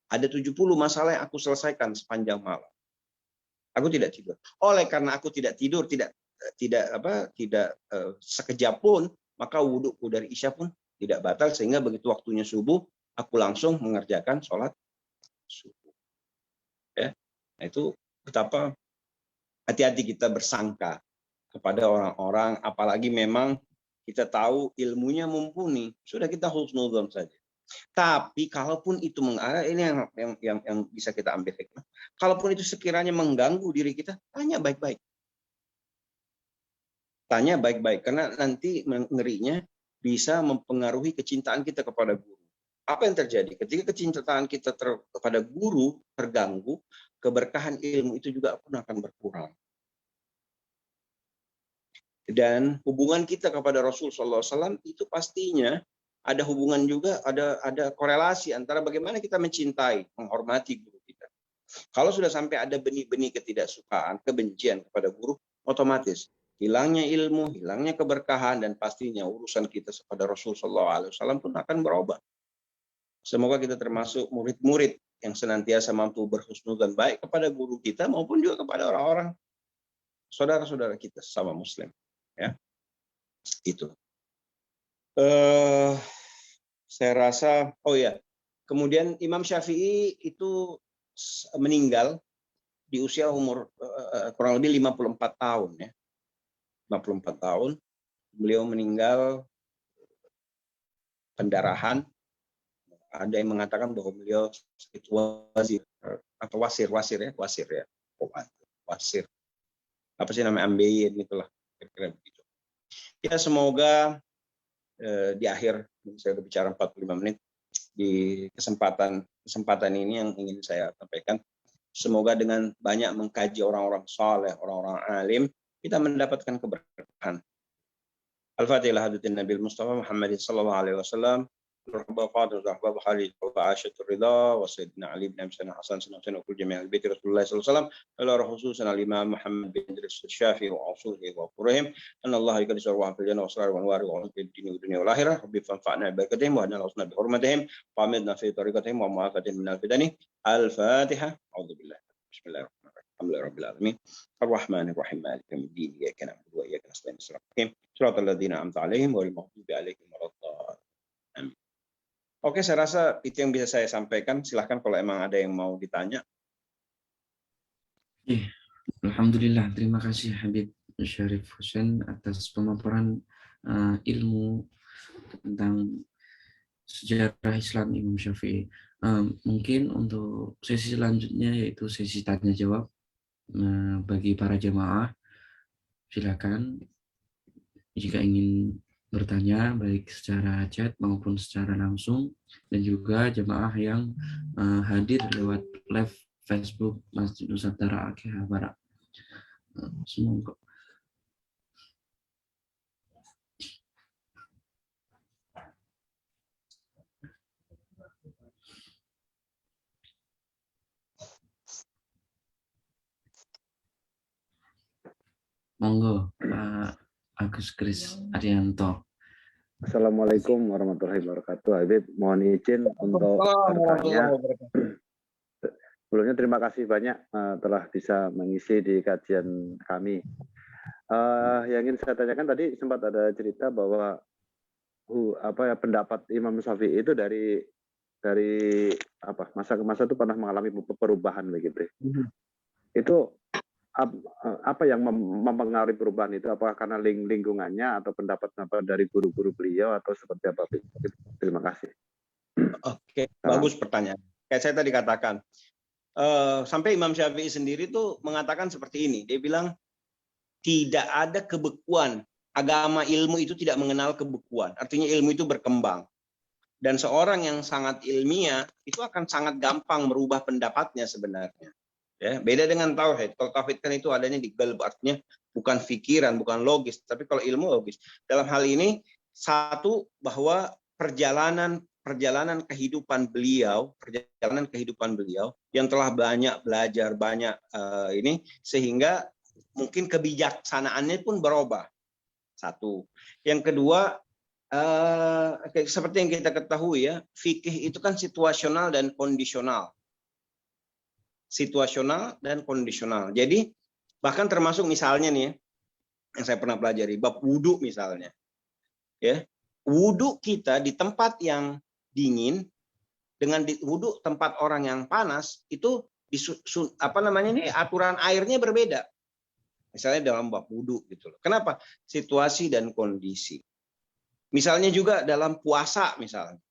Ada 70 masalah yang aku selesaikan sepanjang malam. Aku tidak tidur. Oleh karena aku tidak tidur, tidak sekejap pun, maka wudhuku dari Isya pun tidak batal, sehingga begitu waktunya subuh, aku langsung mengerjakan sholat subuh. Ya, nah itu betapa hati-hati kita bersangka kepada orang-orang, apalagi memang kita tahu ilmunya mumpuni, sudah kita husnudzon saja. Tapi kalaupun itu ini yang bisa kita ambil hikmah. Kalaupun itu sekiranya mengganggu diri kita, tanya baik-baik. Tanya baik-baik, karena nanti ngerinya bisa mempengaruhi kecintaan kita kepada guru. Apa yang terjadi? Ketika kecintaan kita kepada guru terganggu, keberkahan ilmu itu juga pun akan berkurang. Dan hubungan kita kepada Rasulullah SAW itu pastinya ada hubungan juga, ada korelasi antara bagaimana kita mencintai, menghormati guru kita. Kalau sudah sampai ada benih-benih ketidaksukaan, kebencian kepada guru, otomatis hilangnya ilmu, hilangnya keberkahan, dan pastinya urusan kita kepada Rasulullah SAW pun akan berubah. Semoga kita termasuk murid-murid yang senantiasa mampu berhusnudzon baik kepada guru kita maupun juga kepada orang-orang saudara-saudara kita sama Muslim. Ya, itu. Saya rasa, kemudian Imam Syafi'i itu meninggal di usia umur kurang lebih 54 tahun ya. 54 tahun. Beliau meninggal pendarahan. Ada yang mengatakan bahwa beliau sakit wasir atau wasir ya. Wasir. Apa sih namanya, ambeien itulah, kira-kira begitu. Ya, semoga di akhir, saya sudah bicara 45 menit, di kesempatan ini yang ingin saya sampaikan, semoga dengan banyak mengkaji orang-orang saleh, orang-orang alim, kita mendapatkan keberkahan. Al-Fatihah hadirin Nabi Mustafa Muhammad sallallahu alaihi wasallam. Rahbah Fatimah, Rahbah Khalid, Rahbah Aisyah Ridha, wa Sayyidina Ali bin Abi Hasan, Sayyidina Hussein, kulli jami' al-bait Rasulullah sallallahu alaihi wasallam, ala khususan al-Imam Muhammad bin Idris Syafi'i wa usulihi wa qurrihim, anna Allah yaqdisu wa fil jannah wa sarar wa anwar wa fil dunya wa dunya wal akhirah, rabbi fanfa'na bi barakatihim wa anna al-husna bi hurmatihim, wa amidna fi tariqatihim wa mu'afatihim min al-fitani. Al-Fatihah. A'udzubillah. Bismillahirrahmanirrahim. Alhamdulillahirabbil alamin. Ar-Rahmanir Rahim. Maliki yaumiddin. Iyyaka na'budu wa iyyaka nasta'in. Shiratal ladzina an'amta 'alaihim ghairil maghdubi alaihim waladdallin. Amin. Oke, saya rasa itu yang bisa saya sampaikan. Silahkan kalau emang ada yang mau ditanya. Alhamdulillah, terima kasih Habib Syarif Hussein atas pemaparan ilmu tentang sejarah Islam Imam Syafi'i. Mungkin untuk sesi selanjutnya yaitu sesi tanya jawab bagi para jemaah. Silakan jika ingin bertanya baik secara chat maupun secara langsung, dan juga jemaah yang hadir lewat live Facebook Masjid Nusantara Akihabara. Semoga monggo Pak Agus Kris Arianto. Assalamualaikum warahmatullahi wabarakatuh. Habib, mohon izin untuk bertanya. Sebelumnya terima kasih banyak telah bisa mengisi di kajian kami. Yang ingin saya tanyakan tadi sempat ada cerita bahwa pendapat Imam Syafi'i itu dari masa ke masa itu pernah mengalami perubahan begitu. Itu apa yang mempengaruhi perubahan itu? Apakah karena lingkungannya atau pendapat dari guru-guru beliau atau seperti apa? Terima kasih. Oke, bagus pertanyaan. Kayak saya tadi katakan, sampai Imam Syafi'i sendiri tuh mengatakan seperti ini. Dia bilang tidak ada kebekuan. Agama ilmu itu tidak mengenal kebekuan. Artinya ilmu itu berkembang. Dan seorang yang sangat ilmiah itu akan sangat gampang merubah pendapatnya sebenarnya. Ya, beda dengan tauhid. Kalau tauhid kan itu adanya di qalb, artinya bukan pikiran, bukan logis, tapi kalau ilmu logis. Dalam hal ini satu, bahwa perjalanan kehidupan beliau yang telah banyak belajar, banyak ini, sehingga mungkin kebijaksanaannya pun berubah. Satu. Yang kedua, seperti yang kita ketahui ya, fikih itu kan situasional dan kondisional. Situasional dan kondisional. Jadi bahkan termasuk misalnya nih, yang saya pernah pelajari, bab wudhu misalnya. Ya, wudhu kita di tempat yang dingin dengan di wudhu tempat orang yang panas itu aturan airnya berbeda. Misalnya dalam bab wudhu gitu loh. Kenapa? Situasi dan kondisi. Misalnya juga dalam puasa misalnya.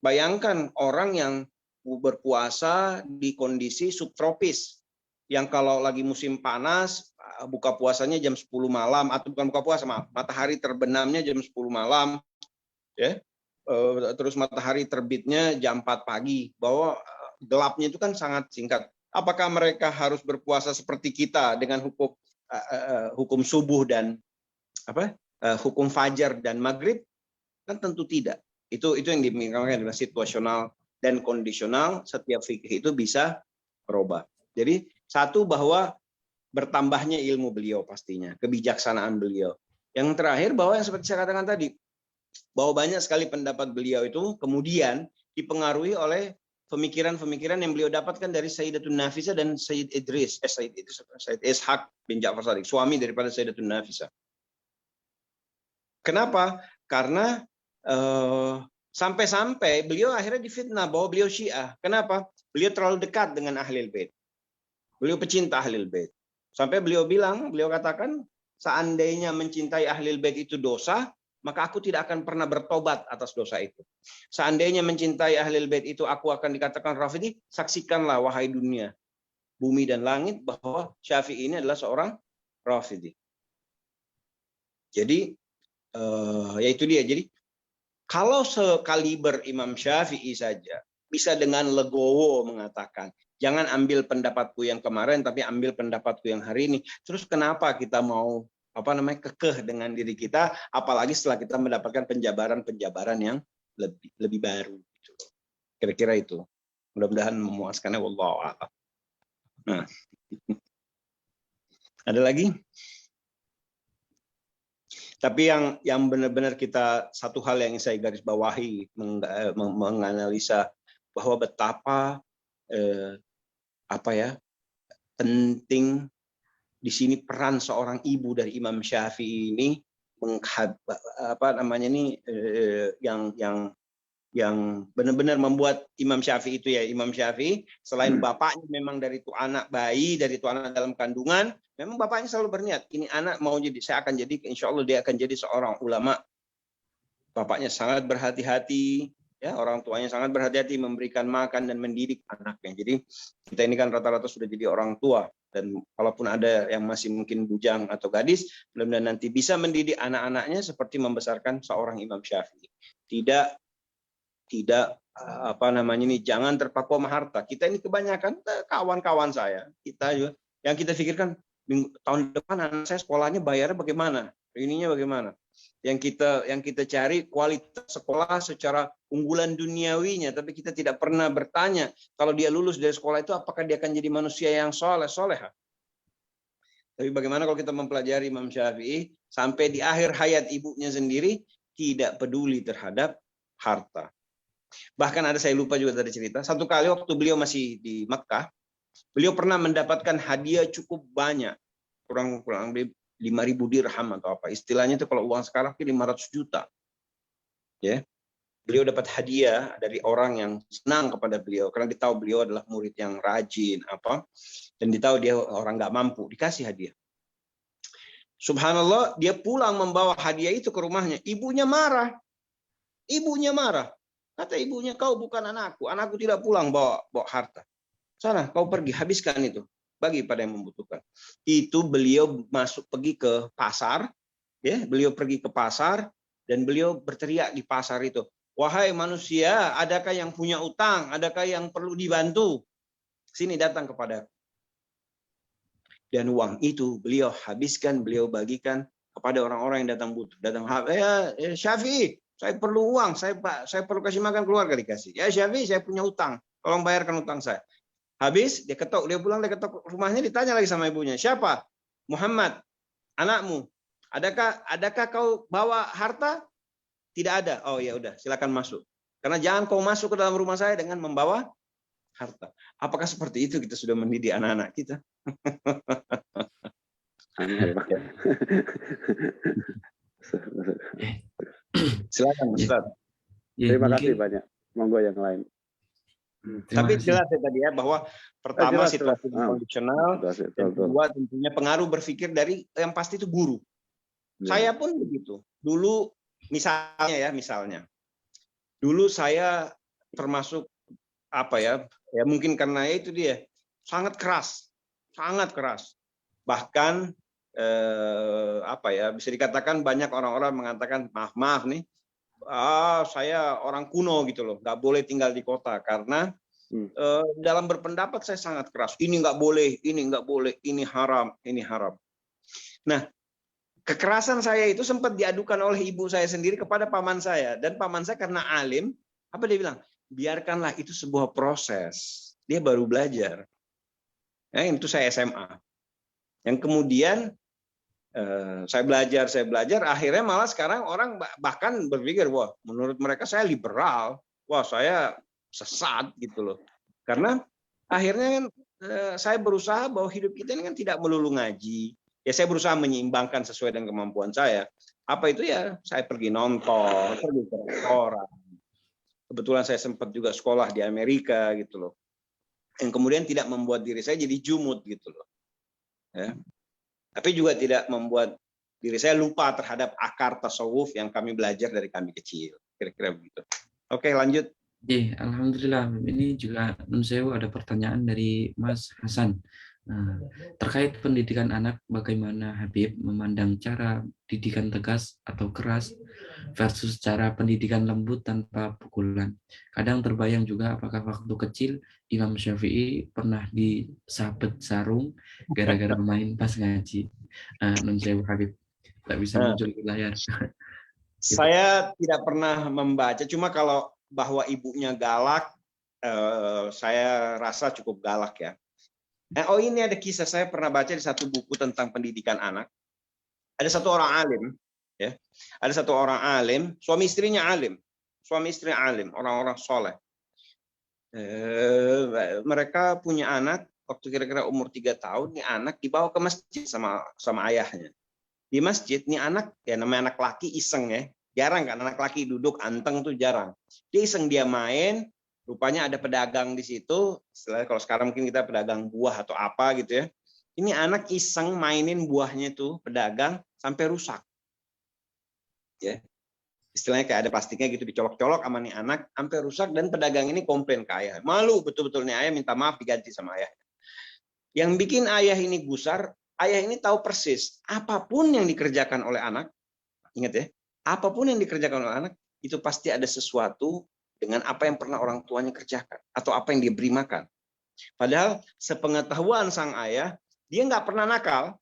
Bayangkan orang yang berpuasa di kondisi subtropis, yang kalau lagi musim panas buka puasanya jam 10 malam, atau bukan buka puasa, maaf, matahari terbenamnya jam 10 malam, ya, terus matahari terbitnya jam 4 pagi, bahwa gelapnya itu kan sangat singkat. Apakah mereka harus berpuasa seperti kita dengan hukum subuh dan hukum fajar dan maghrib? Kan tentu tidak. Itu yang dimiliki adalah situasional dan kondisional. Setiap fikih itu bisa berubah. Jadi satu, bahwa bertambahnya ilmu beliau pastinya, kebijaksanaan beliau. Yang terakhir, bahwa yang seperti saya katakan tadi, bahwa banyak sekali pendapat beliau itu kemudian dipengaruhi oleh pemikiran-pemikiran yang beliau dapatkan dari Sayyidatun Nafisah dan Sayyid Ishaq bin Ja'far Shadiq, suami daripada Sayyidatun Nafisah. Kenapa? Karena sampai-sampai beliau akhirnya difitnah bahwa beliau Syiah. Kenapa? Beliau terlalu dekat dengan Ahlul Bait. Beliau pecinta Ahlul Bait. Sampai beliau katakan, seandainya mencintai Ahlul Bait itu dosa, maka aku tidak akan pernah bertobat atas dosa itu. Seandainya mencintai Ahlul Bait itu aku akan dikatakan Rafidhi, saksikanlah wahai dunia, bumi dan langit, bahwa Syafi'i ini adalah seorang Rafidhi. Jadi ya itu dia. Jadi kalau sekaliber Imam Syafi'i saja bisa dengan legowo mengatakan, jangan ambil pendapatku yang kemarin, tapi ambil pendapatku yang hari ini. Terus kenapa kita mau kekeh dengan diri kita, apalagi setelah kita mendapatkan penjabaran yang lebih baru. Kira-kira itu. Mudah-mudahan memuaskannya. Wallahu a'lam. Nah, ada lagi? Tapi yang benar-benar kita, satu hal yang saya garis bawahi, menganalisa bahwa betapa penting di sini peran seorang ibu dari Imam Syafi'i ini, yang benar-benar membuat Imam Syafi'i itu, ya, Imam Syafi'i selain bapaknya memang dari itu anak bayi, dari itu anak dalam kandungan, memang bapaknya selalu berniat, ini anak saya akan jadi, insya Allah dia akan jadi seorang ulama. Bapaknya sangat berhati-hati, Ya, orang tuanya sangat berhati-hati memberikan makan dan mendidik anaknya. Jadi kita ini kan rata-rata sudah jadi orang tua, dan kalaupun ada yang masih mungkin bujang atau gadis, mudah-mudahan nanti bisa mendidik anak-anaknya seperti membesarkan seorang Imam Syafi'i. Tidak apa namanya ini, jangan terpaku sama harta. Kita ini kebanyakan kawan-kawan saya, kita juga yang kita pikirkan tahun depan anak saya sekolahnya bayarnya bagaimana, ininya bagaimana. Yang kita cari kualitas sekolah secara unggulan duniawinya, tapi kita tidak pernah bertanya kalau dia lulus dari sekolah itu apakah dia akan jadi manusia yang soleha. Tapi bagaimana kalau kita mempelajari Imam Syafi'i sampai di akhir hayat ibunya sendiri tidak peduli terhadap harta. Bahkan ada, saya lupa juga tadi cerita, satu kali waktu beliau masih di Mekah, beliau pernah mendapatkan hadiah cukup banyak, kurang 5.000 dirham atau apa istilahnya itu, kalau uang sekarang 500 juta. Ya, beliau dapat hadiah dari orang yang senang kepada beliau karena ditahu beliau adalah murid yang rajin apa, dan ditahu dia orang nggak mampu, dikasih hadiah. Subhanallah, dia pulang membawa hadiah itu ke rumahnya, ibunya marah. Kata ibunya, kau bukan anakku tidak pulang bawa harta. Sana, kau pergi habiskan itu, bagi pada yang membutuhkan. Itu beliau pergi ke pasar, ya, beliau pergi ke pasar dan beliau berteriak di pasar itu, wahai manusia, adakah yang punya utang, adakah yang perlu dibantu? Sini datang kepadaku. Dan uang itu beliau habiskan, beliau bagikan kepada orang-orang yang datang butuh. Syafi'i, saya perlu uang, saya perlu kasih makan keluarga, dikasih. Ya Syafi'i, saya punya utang, tolong bayarkan utang saya. Habis dia pulang, dia ketok rumahnya, ditanya lagi sama ibunya, siapa? Muhammad, anakmu. Adakah kau bawa harta? Tidak ada. Oh ya udah, silakan masuk. Karena jangan kau masuk ke dalam rumah saya dengan membawa harta. Apakah seperti itu kita sudah mendidik anak-anak kita? Silakan Ustaz. Terima kasih banyak. Monggo yang lain. Tapi jelas ya tadi ya, bahwa pertama situasi kondisional, dan kedua tentunya pengaruh berpikir dari yang pasti itu guru. Saya pun begitu. Dulu misalnya, dulu saya termasuk mungkin karena itu dia sangat keras. Bahkan bisa dikatakan banyak orang-orang mengatakan maaf nih, saya orang kuno gitu loh, nggak boleh tinggal di kota karena dalam berpendapat saya sangat keras. Ini nggak boleh, ini haram. Nah, kekerasan saya itu sempat diadukan oleh ibu saya sendiri kepada paman saya, dan paman saya karena alim, apa dia bilang? Biarkanlah itu sebuah proses. Dia baru belajar. Ya, itu saya SMA. Yang kemudian saya belajar, akhirnya malah sekarang orang bahkan berpikir, wah menurut mereka saya liberal, wah saya sesat gitu loh. Karena akhirnya kan saya berusaha bahwa hidup kita ini kan tidak melulu ngaji. Ya saya berusaha menyeimbangkan sesuai dengan kemampuan saya. Apa itu ya, saya pergi nonton, pergi ke restoran. Kebetulan saya sempat juga sekolah di Amerika gitu loh. Yang kemudian tidak membuat diri saya jadi jumud gitu loh. Ya. Tapi juga tidak membuat diri saya lupa terhadap akar tasawuf yang kami belajar dari kami kecil. Kira-kira begitu. Oke, lanjut. Alhamdulillah. Ini juga ada pertanyaan dari Mas Hasan. Terkait pendidikan anak, bagaimana Habib memandang cara didikan tegas atau keras versus cara pendidikan lembut tanpa pukulan? Kadang terbayang juga apakah waktu kecil Imam Syafi'i pernah disabet sarung gara-gara main pas ngaji. Nun sewu Habib, tak bisa muncul di layar. Saya tidak pernah membaca, cuma kalau bahwa ibunya galak, saya rasa cukup galak ya. Ini ada kisah, saya pernah baca di satu buku tentang pendidikan anak. Ada satu orang alim, ya. Ada satu orang alim, suami istrinya alim, orang-orang soleh. Mereka punya anak waktu kira-kira umur 3 tahun. Nih anak dibawa ke masjid sama ayahnya. Di masjid, nih anak, ya namanya anak laki iseng ya, jarang kan anak laki duduk anteng tuh jarang. Dia iseng, dia main. Rupanya ada pedagang di situ. Kalau sekarang mungkin kita pedagang buah atau apa gitu ya. Ini anak iseng mainin buahnya itu pedagang sampai rusak. Ya. Istilahnya kayak ada plastiknya gitu, dicolok-colok sama nih anak sampai rusak, dan pedagang ini komplain ke ayah. Malu betul-betul nih ayah, minta maaf diganti sama ayah. Yang bikin ayah ini gusar, ayah ini tahu persis apapun yang dikerjakan oleh anak, ingat ya, apapun yang dikerjakan oleh anak itu pasti ada sesuatu dengan apa yang pernah orang tuanya kerjakan atau apa yang dia beri makan. Padahal sepengetahuan sang ayah, dia nggak pernah nakal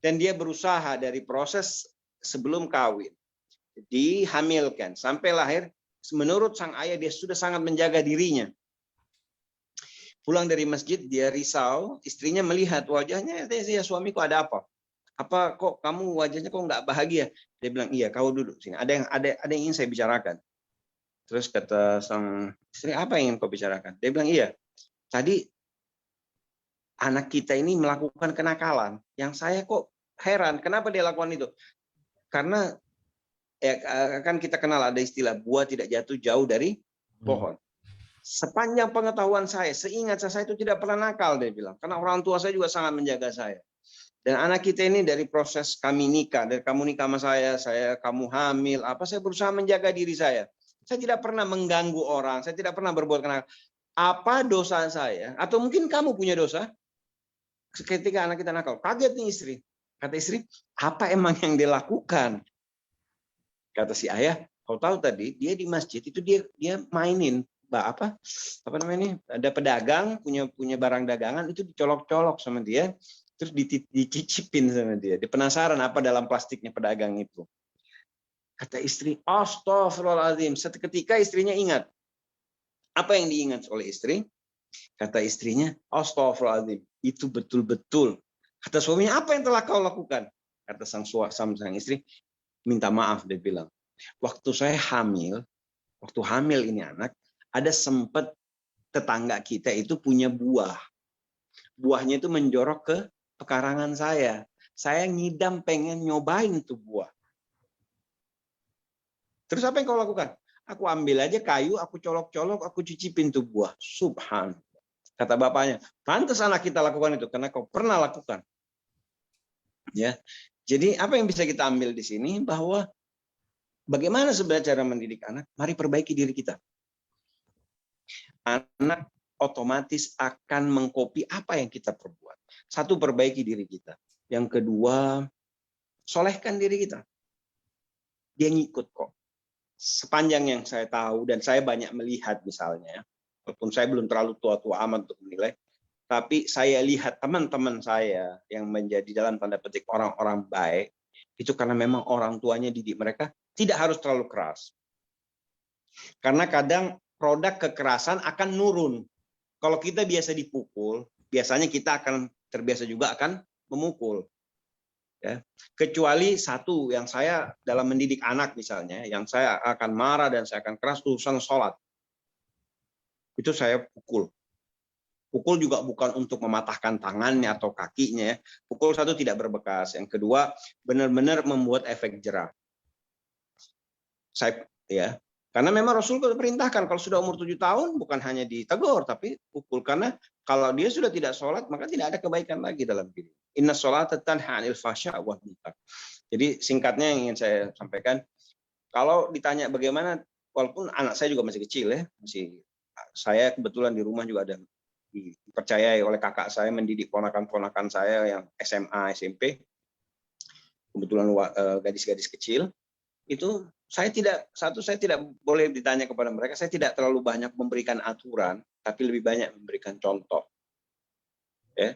dan dia berusaha dari proses sebelum kawin, dihamilkan sampai lahir. Menurut sang ayah dia sudah sangat menjaga dirinya. Pulang dari masjid dia risau, istrinya melihat wajahnya, ya suamiku ada apa? Apa kok kamu wajahnya kok nggak bahagia? Dia bilang, iya, kau duduk sini. Ada yang ingin saya bicarakan. Terus kata sang istri, apa yang ingin kau bicarakan? Dia bilang, iya, tadi anak kita ini melakukan kenakalan. Yang saya kok heran, kenapa dia lakukan itu? Karena ya, kan kita kenal ada istilah buah tidak jatuh jauh dari pohon. Sepanjang pengetahuan saya, seingat saya itu tidak pernah nakal, dia bilang. Karena orang tua saya juga sangat menjaga saya. Dan anak kita ini dari proses kami nikah, dari kamu nikah sama saya kamu hamil, saya berusaha menjaga diri saya. Saya tidak pernah mengganggu orang, saya tidak pernah berbuat kenakalan. Apa dosa saya? Atau mungkin kamu punya dosa? Ketika anak kita nakal, kaget nih istri. Kata istri, apa emang yang dia lakukan? Kata si ayah, kau tahu tadi dia di masjid itu dia mainin apa namanya, ada pedagang punya barang dagangan itu dicolok-colok sama dia, terus dicicipin sama dia. Dia penasaran apa dalam plastiknya pedagang itu. Kata istri, astagfirullahaladzim. Seketika istrinya ingat. Apa yang diingat oleh istri? Kata istrinya, astagfirullahaladzim. Itu betul-betul. Kata suaminya, apa yang telah kau lakukan? Kata sang istri, minta maaf, dia bilang. Waktu saya hamil ini anak, ada sempat tetangga kita itu punya buah. Buahnya itu menjorok ke pekarangan saya. Saya ngidam pengen nyobain tuh buah. Terus apa yang kau lakukan? Aku ambil aja kayu, aku colok-colok, aku cicipin tuh buah. Subhan. Kata bapaknya, pantas anak kita lakukan itu karena kau pernah lakukan. Ya. Jadi apa yang bisa kita ambil di sini bahwa bagaimana sebenarnya cara mendidik anak? Mari perbaiki diri kita. Anak otomatis akan mengkopi apa yang kita perbuat. Satu, perbaiki diri kita. Yang kedua, solehkan diri kita. Dia ngikut kok. Sepanjang yang saya tahu dan saya banyak melihat misalnya, walaupun saya belum terlalu tua-tua amat untuk menilai, tapi saya lihat teman-teman saya yang menjadi dalam tanda petik orang-orang baik, itu karena memang orang tuanya didik mereka tidak harus terlalu keras. Karena kadang produk kekerasan akan nurun. Kalau kita biasa dipukul, biasanya kita akan terbiasa juga akan memukul. Ya. Kecuali satu yang saya dalam mendidik anak misalnya, yang saya akan marah dan saya akan keras, urusan sholat. Itu saya pukul. Pukul juga bukan untuk mematahkan tangannya atau kakinya. Ya. Pukul satu tidak berbekas. Yang kedua, benar-benar membuat efek jerah. Karena memang Rasul perintahkan kalau sudah umur 7 tahun bukan hanya ditegur tapi pukul, karena kalau dia sudah tidak sholat maka tidak ada kebaikan lagi dalam diri. Inna sholata tanha 'anil fahsya' wal munkar. Jadi singkatnya yang ingin saya sampaikan, kalau ditanya bagaimana, walaupun anak saya juga masih kecil ya, saya kebetulan di rumah juga ada dipercayai oleh kakak saya mendidik ponakan-ponakan saya yang SMA, SMP, kebetulan gadis-gadis kecil. Itu saya tidak boleh ditanya kepada mereka, saya tidak terlalu banyak memberikan aturan, tapi lebih banyak memberikan contoh. Ya,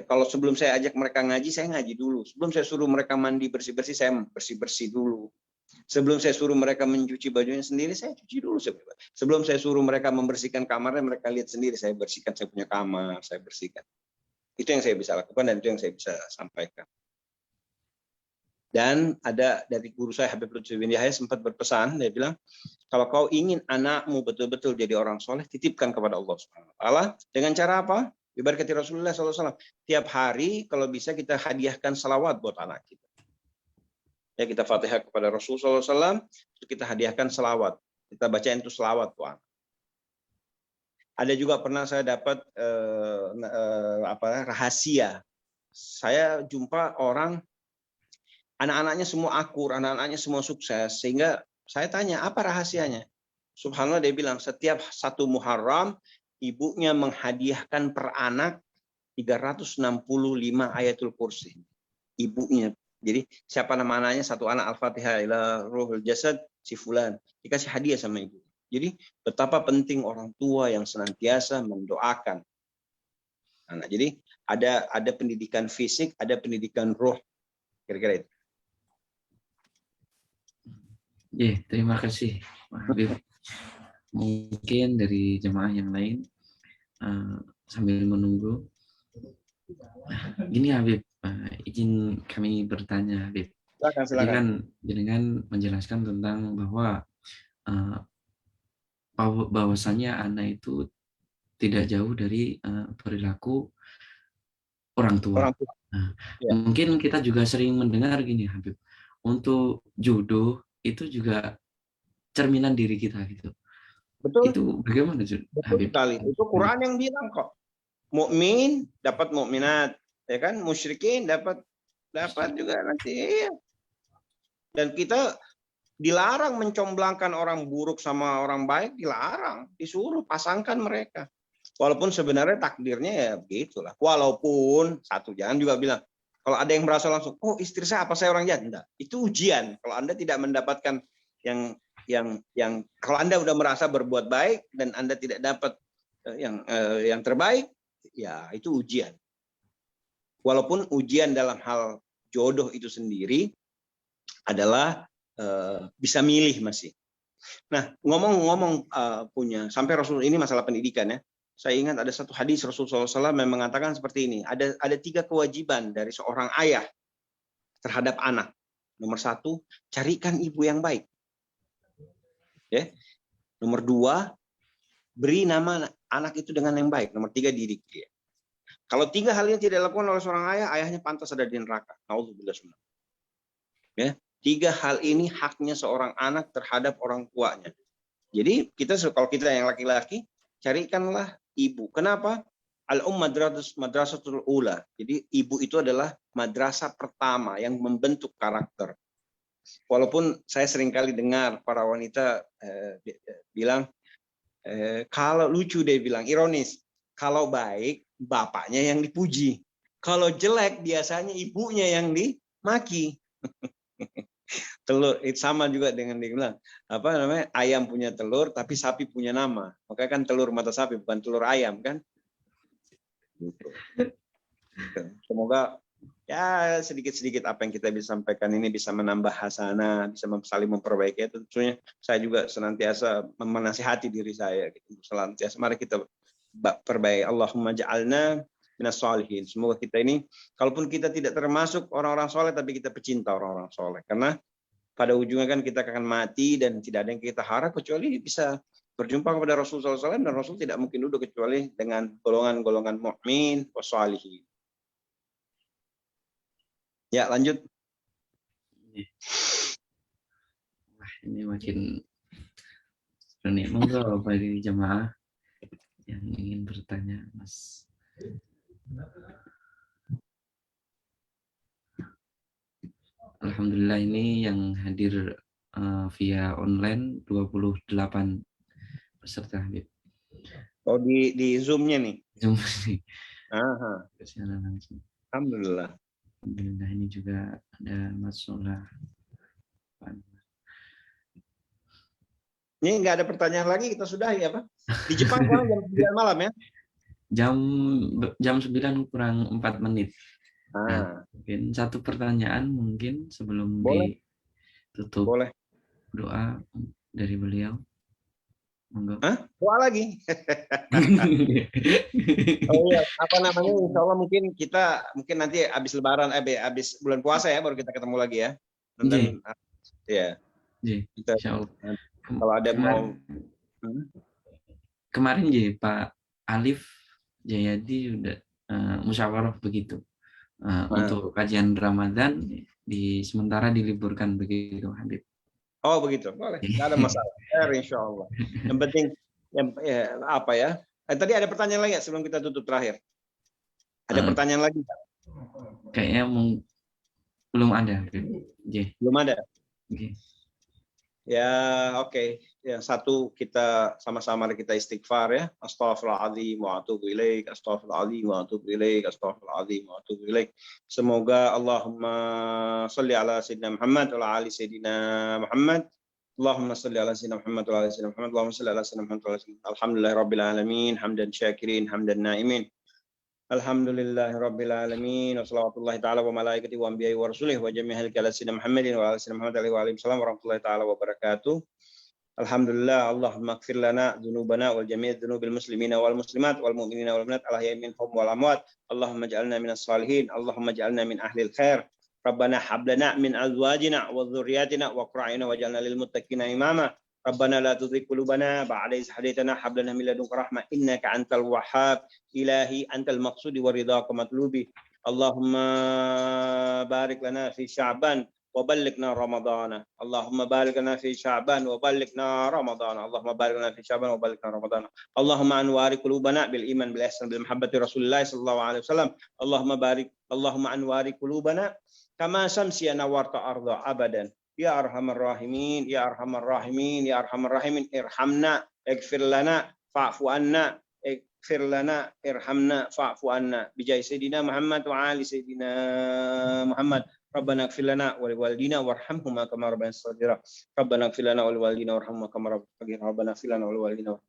kalau sebelum saya ajak mereka ngaji, saya ngaji dulu. Sebelum saya suruh mereka mandi bersih-bersih, saya bersih-bersih dulu. Sebelum saya suruh mereka mencuci bajunya sendiri, saya cuci dulu. Sebelum saya suruh mereka membersihkan kamarnya, mereka lihat sendiri, saya bersihkan, saya punya kamar, saya bersihkan. Itu yang saya bisa lakukan dan itu yang saya bisa sampaikan. Dan ada dari guru saya Habib Lutfi bin Yahya sempat berpesan, dia bilang, kalau kau ingin anakmu betul-betul jadi orang soleh, titipkan kepada Allah Subhanahu wa Ta'ala. Dengan cara apa? Diberkati Rasulullah SAW. Tiap hari kalau bisa kita hadiahkan salawat buat anak kita. Ya, kita Fatihah kepada Rasulullah SAW, kita hadiahkan salawat. Kita bacain itu salawat tuh anak. Ada juga pernah saya dapat rahasia. Saya jumpa orang, anak-anaknya semua akur, anak-anaknya semua sukses, sehingga Saya tanya, apa rahasianya? Subhanallah, dia bilang setiap 1 Muharram ibunya menghadiahkan per anak 365 ayatul kursi. Ibunya. Jadi siapa nama anaknya, satu anak Al-Fatihah ila ruhul jasad si fulan, dikasih hadiah sama ibu. Jadi betapa penting orang tua yang senantiasa mendoakan anak. Jadi ada pendidikan fisik, ada pendidikan roh. Kira-kira itu. Terima kasih Pak Habib. Mungkin dari jemaah yang lain sambil menunggu. Gini Habib, izin kami bertanya Habib. Silakan. Dengan menjelaskan tentang bahwa bahwasannya anak itu tidak jauh dari perilaku orang tua. Ya. Mungkin kita juga sering mendengar gini Habib, untuk jodoh itu juga cerminan diri kita gitu. Betul. Itu bagaimana Habib? Betul sekali. Itu Quran yang bilang kok. Mukmin dapat mukminat, ya kan? Musyrikin dapat juga nanti. Dan kita dilarang mencomblangkan orang buruk sama orang baik, dilarang, disuruh pasangkan mereka. Walaupun sebenarnya takdirnya ya begitulah. Walaupun jangan juga bilang kalau ada yang merasa langsung, oh istri saya apa saya orang jahat? Enggak. Itu ujian. Kalau Anda tidak mendapatkan yang kalau Anda udah merasa berbuat baik dan Anda tidak dapat yang terbaik, ya itu ujian. Walaupun ujian dalam hal jodoh itu sendiri adalah bisa milih masih. Nah, ngomong-ngomong punya sampai Rasul ini masalah pendidikan ya. Saya ingat ada satu hadis Rasulullah SAW yang mengatakan seperti ini. Ada 3 kewajiban dari seorang ayah terhadap anak. Nomor 1, carikan ibu yang baik. Ya. Nomor 2, beri nama anak itu dengan yang baik. Nomor 3, didik dia. Kalau 3 hal ini tidak dilakukan oleh seorang ayah, ayahnya pantas ada di neraka. Nauzubillah. Ya. 3 hal ini haknya seorang anak terhadap orang tuanya. Jadi kalau kita yang laki-laki, carikanlah ibu. Kenapa? Madrasatul ula. Jadi ibu itu adalah madrasah pertama yang membentuk karakter. Walaupun saya seringkali dengar para wanita bilang, kalau lucu dia bilang, ironis, kalau baik bapaknya yang dipuji. Kalau jelek biasanya ibunya yang dimaki. Telur itu sama juga dengan dia bilang ayam punya telur tapi sapi punya nama, makanya kan telur mata sapi bukan telur ayam kan. Semoga ya sedikit-sedikit apa yang kita bisa sampaikan ini bisa menambah hasanah, bisa saling memperbaiki. Tentunya saya juga senantiasa menasihati diri saya gitu. Senantiasa mari kita perbaiki. Allahumma ja'alna minas sholihin. Semoga kita ini, kalaupun kita tidak termasuk orang-orang soleh, tapi kita pecinta orang-orang soleh. Karena pada ujungnya kan kita akan mati dan tidak ada yang kita harap kecuali bisa berjumpa kepada Rasulullah SAW, dan Rasul tidak mungkin duduk kecuali dengan golongan-golongan mukmin wassalihin. Ya, lanjut. Wah, ini makin ini monggo bagi jemaah yang ingin bertanya, Mas. Alhamdulillah ini yang hadir via online 28 peserta Habib. Oh di Zoom-nya nih. Zoom nih. Aha. Langsung. Alhamdulillah. Alhamdulillah ini juga ada Mas Solah. Ini nggak ada pertanyaan lagi, kita sudahi ya Pak. Di Jepang sekarang jam 9 malam ya? Jam 9 kurang 4 menit. Nah, mungkin satu pertanyaan mungkin sebelum ditutup. Boleh. Doa dari beliau. Monggo. Hah? Doa lagi. Oh iya, apa namanya? Insya Allah mungkin nanti habis Lebaran, habis bulan puasa ya, baru kita ketemu lagi ya. Dan, ya. Kita, Insya Allah. Kalau ada kemarin Pak Alif Jayadi udah musyawarah begitu. Untuk kajian Ramadan sementara diliburkan begitu Habib. Oh begitu, boleh, nggak ada masalah. Insya Allah. Yang penting tadi ada pertanyaan lagi sebelum kita tutup terakhir. Ada pertanyaan lagi? Kayaknya belum ada. Belum ada. Ya, oke. Ya, satu kita sama-sama kita istighfar ya. Astaghfirullahaladzim wa atubu ilaik, astaghfirullahaladzim wa atubu ilaik, astaghfirullahaladzim wa atubu ilaik. Semoga Allahumma sholli ala sayyidina Muhammad wa ala ali sayyidina Muhammad. Allahumma sholli ala sayyidina Muhammad wa ala ali sayyidina Muhammad. Allahumma sholli ala sayyidina Muhammad wa ala ali sayyidina Muhammad. Alhamdulillahirabbil alamin, hamdan syakirin, hamdan naimin. Alhamdulillahirabbil alamin wa salawatullahi ta'ala wa malaikatihi wa anbiya'i wa rasulih wa jami'il sayyidina Muhammadin wa ala sayyidina Muhammad wa alihi wa rahmatullahi ta'ala wa barakatuh. Alhamdulillah, Allahumma ighfir lana dzunubana wal jami' dzunubil muslimina wal muslimat wal mu'minina wal mu'minat al-ahya'i minhum wal amwat. Allahumma ij'alna minas salihin, Allahumma ij'alna min ahlil khair. Rabbana hab lana min azwajina wa dhurriyyatina wa qur'ina waj'alna lil muttaqina imama. Rabbana la tuzigh qulubana ba'da idh hadaytana hab lana min ladunka rahmah innaka antal wahhab. Ilahi antal maqsudi wa ridhaka matlubi. Allahumma barik lana fi Sya'ban wa ballighna Ramadana. Allahumma barik lana fi Sya'ban wa ballighna Ramadana. Allahumma barik lana fi Sya'ban wa ballighna Ramadana. Allahumma anwari qulubana bil iman bil ihsan bil mahabbati Rasulillah sallallahu alaihi wasallam. Allahumma anwari qulubana kama syamsi nawarta arda abadan. Ya arhamar rahimin, ya arhamar rahimin, ya arhamar rahimin, irhamna, ighfir lana, fa'fu anna, ighfir lana, irhamna, fa'fu anna. Bijai Sayyidina Muhammad wa ali Sayyidina Muhammad. Rabbana ighfir lana wa liwalidina warhamhuma kama rabbayana shaghira. Rabbana ighfir lana wa liwalidina warhamhuma kama rabbayana shaghira. Rabbana ighfir lana wa liwalidina.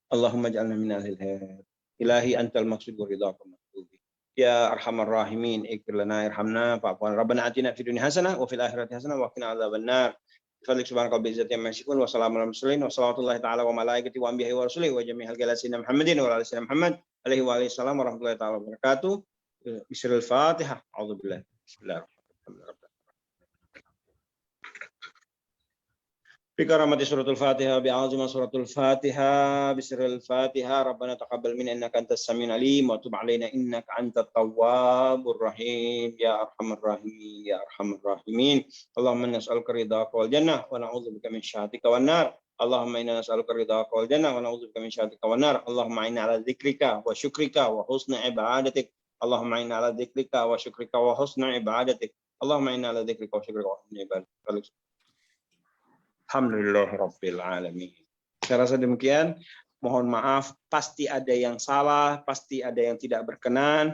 Allahumma ij'alna min ahlil khair. Ilahi antal maqsud wa ridhaka matlubi. Ya arhamar rahimin, ighfir lana, irhamna, fa'fu anna. Rabbana atina fid dunya hasanah wa fil akhirati hasanah wa qina adzabannar. Fadlik subhanaka bi izzati amma yasifun wa salamun alal mursalin wa salawatullahi ta'ala wa malaikatihi wa anbiya'i wa rusulihi wa jami'il sayyidina Muhammadin wa ala ali sayyidina Muhammad alaihi wa alihi wasallam wa rahmatullahi ta'ala wa barakatuh. Bismillahil Fatihah. A'udzubillahi. Bismillahirrahmanirrahim. Bikaramati suratul Fatihah, bi'azima suratul Fatihah, bisirril Fatihah, Rabbana taqabbal minna innaka antas samiul alim wa tub alaina innaka antat tawwabur rahim, ya arhamar rahimin, ya arhamar rahimin. Allahumma nas'aluka ridhaka wal jannah wa na'udzubika min syahhatika wan nar. Allahumma inna nas'aluka ridhaka wal jannah wa na'udzubika min syahhatika wan nar. Allahumma inna ala dzikrika wa syukrika wa husni ibadatik. Allahumma inna ala dzikrika wa syukrika wa husni ibadatik. Allahumma inna ala dzikrika wa syukrika wa husni ibadatik. Alhamdulillahirabbil alamin. Saya rasa demikian. Mohon maaf, pasti ada yang salah, pasti ada yang tidak berkenan.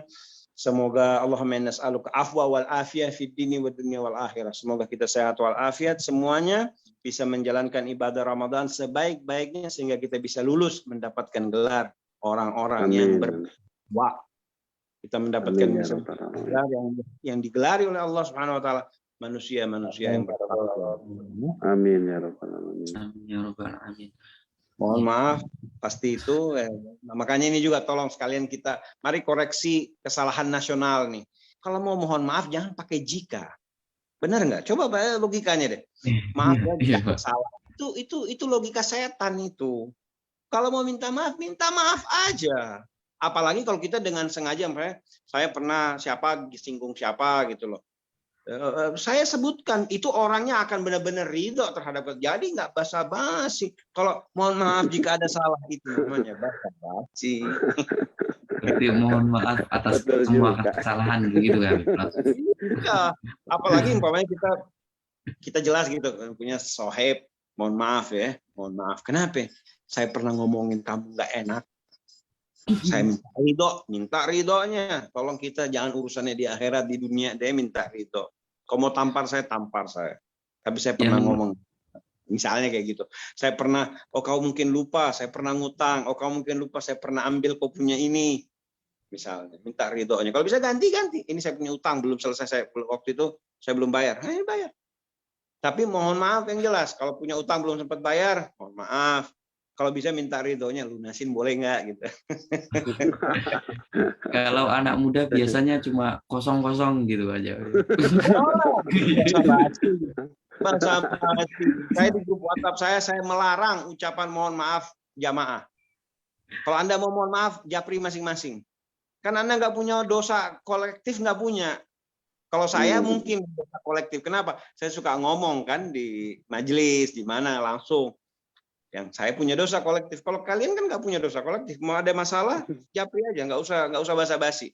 Semoga Allahumma nas'aluka afwa wal afiyah fid dini wad dunya wal akhirah. Semoga kita sehat wal afiat semuanya, bisa menjalankan ibadah Ramadan sebaik-baiknya sehingga kita bisa lulus mendapatkan gelar orang-orang yang berwak. Kita mendapatkan gelar yang digelari oleh Allah Subhanahu wa taala. Manusia-manusia yang bertakwa. Amin ya rabbal alamin. Amin ya rabbal alamin. Mohon maaf, pasti itu. Makanya ini juga tolong sekalian kita, mari koreksi kesalahan nasional nih. Kalau mau mohon maaf jangan pakai jika. Benar nggak? Coba logikanya deh. Maaf ya, jika salah. Itu logika setan itu. Kalau mau minta maaf aja. Apalagi kalau kita dengan sengaja, saya pernah singgung siapa gitu loh. Saya sebutkan itu orangnya akan benar-benar ridho terhadap jadi nggak basa-basi. Kalau mohon maaf jika ada salah itu namanya basa-basi. Berarti mohon maaf atas semua kesalahan begitu kan? Ya, apalagi umpamanya kita jelas gitu punya sohib, mohon maaf ya, mohon maaf. Kenapa? Saya pernah ngomongin kamu nggak enak. Saya minta ridhonya. Tolong kita jangan urusannya di akhirat, di dunia dia minta ridho. Kalau mau tampar saya. Tapi saya pernah ngomong, misalnya kayak gitu. Saya pernah, kau mungkin lupa, saya pernah ngutang. Kau mungkin lupa, saya pernah ambil kau punya ini. Misalnya, minta ridhonya. Kalau bisa ganti. Ini saya punya utang, belum selesai. Waktu itu saya belum bayar. Bayar. Tapi mohon maaf yang jelas. Kalau punya utang belum sempat bayar, mohon maaf. Kalau bisa minta ridhonya, lunasin boleh nggak gitu. Kalau anak muda biasanya cuma kosong-kosong gitu aja. Saya di grup WhatsApp saya melarang ucapan mohon maaf jamaah. Kalau Anda mau mohon maaf, japri masing-masing. Kan Anda nggak punya dosa kolektif, nggak punya. Kalau saya mungkin dosa kolektif. Kenapa? Saya suka ngomong kan di majelis, di mana langsung. Yang saya punya dosa kolektif. Kalau kalian kan nggak punya dosa kolektif, mau ada masalah, japri aja, nggak usah basa-basi.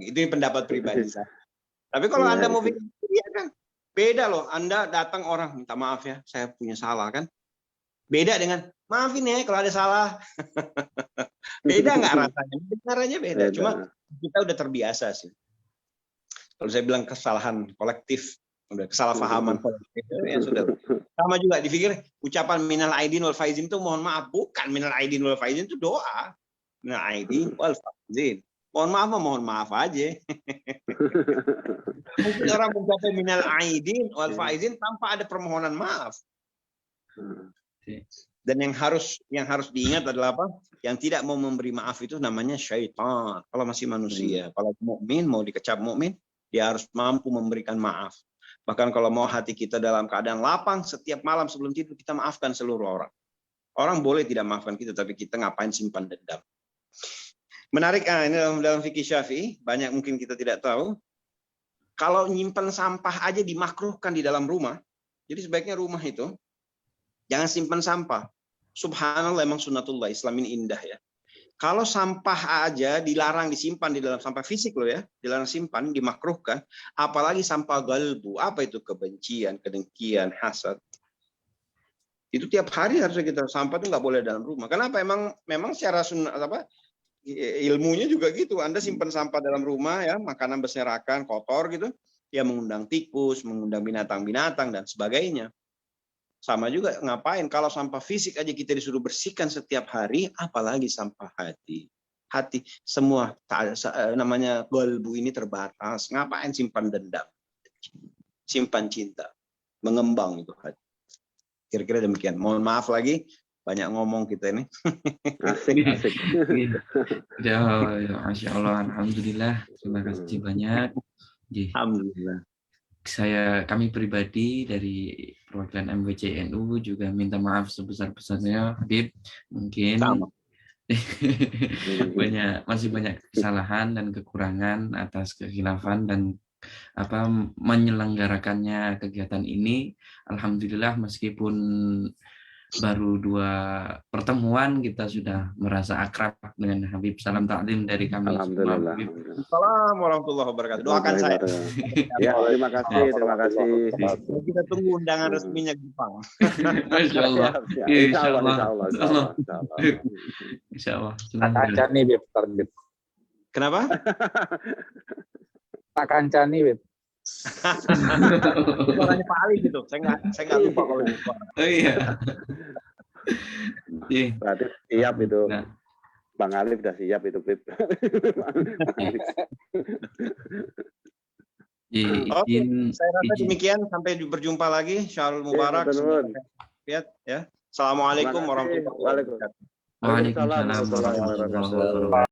Itu pendapat pribadi saya. Tapi kalau Anda mau pikir, ya kan, Beda loh, Anda datang orang minta maaf ya, saya punya salah kan. Beda dengan maafin ya kalau ada salah. Beda nggak rasanya? Benar aja beda. Cuma kita udah terbiasa sih. Kalau saya bilang kesalahan kolektif, udah kesalahpahaman kolektif, ya sudah. Sama juga dipikir ucapan minal aidin wal faizin itu mohon maaf, bukan minal aidin wal faizin itu doa. Minal aidin wal faizin. Mohon maaf aja. Mungkin orang mencapai minal aidin wal faizin tanpa ada permohonan maaf. Dan yang harus diingat adalah apa? Yang tidak mau memberi maaf itu namanya syaitan. Kalau masih manusia, kalau mukmin mau dikecap mukmin, dia harus mampu memberikan maaf. Bahkan kalau mau hati kita dalam keadaan lapang, setiap malam sebelum tidur kita maafkan seluruh orang. Orang boleh tidak maafkan kita, tapi kita ngapain simpan dendam? Menarik, ini dalam fikih Syafi'i, banyak mungkin kita tidak tahu. Kalau nyimpan sampah aja dimakruhkan di dalam rumah, jadi sebaiknya rumah itu jangan simpan sampah. Subhanallah, emang sunnatullah, Islam ini indah ya. Kalau sampah aja dilarang disimpan di dalam sampah fisik loh ya, dilarang simpan, dimakruhkan, apalagi sampah galbu. Apa itu? Kebencian, kedengkian, hasad. Itu tiap hari harusnya kita sampah itu nggak boleh dalam rumah. Kenapa? Memang secara ilmunya juga gitu. Anda simpan sampah dalam rumah ya, makanan berserakan, kotor gitu, ya mengundang tikus, mengundang binatang-binatang dan sebagainya. Sama juga ngapain kalau sampah fisik aja kita disuruh bersihkan setiap hari, apalagi sampah hati. Hati semua namanya golbu ini terbatas. Ngapain simpan dendam? Simpan cinta. Mengembang itu hati. Kira-kira demikian. Mohon maaf lagi, banyak ngomong kita ini. Asik. Ya, Masya Allah, alhamdulillah. Terima kasih banyak. Alhamdulillah. Kami pribadi dari perwakilan MWCNU juga minta maaf sebesar-besarnya, Habib. Mungkin masih banyak kesalahan dan kekurangan atas kekhilafan dan menyelenggarakannya kegiatan ini. Alhamdulillah, meskipun baru 2 pertemuan kita sudah merasa akrab dengan Habib. Salam taklim dari kami. Alhamdulillah. Assalamualaikum warahmatullahi wabarakatuh. Doakan saya. Ya, terima kasih. Kita tunggu undangan resminya Jepang. Masya Allah. Insya Allah. Tak kancani, Beb. Kenapa? Tak kancani, Beb. Suaranya Pak Ali gitu. Saya nggak lupa kalau lupa. Oh iya. Berarti siap itu. Nah. Bang Alif sudah siap itu, Beb. Oke, saya rasa demikian. Sampai berjumpa lagi. Syahrul Mubarak. Ya. Assalamualaikum warahmatullahi wabarakatuh. Waalaikumsalam warahmatullahi wabarakatuh.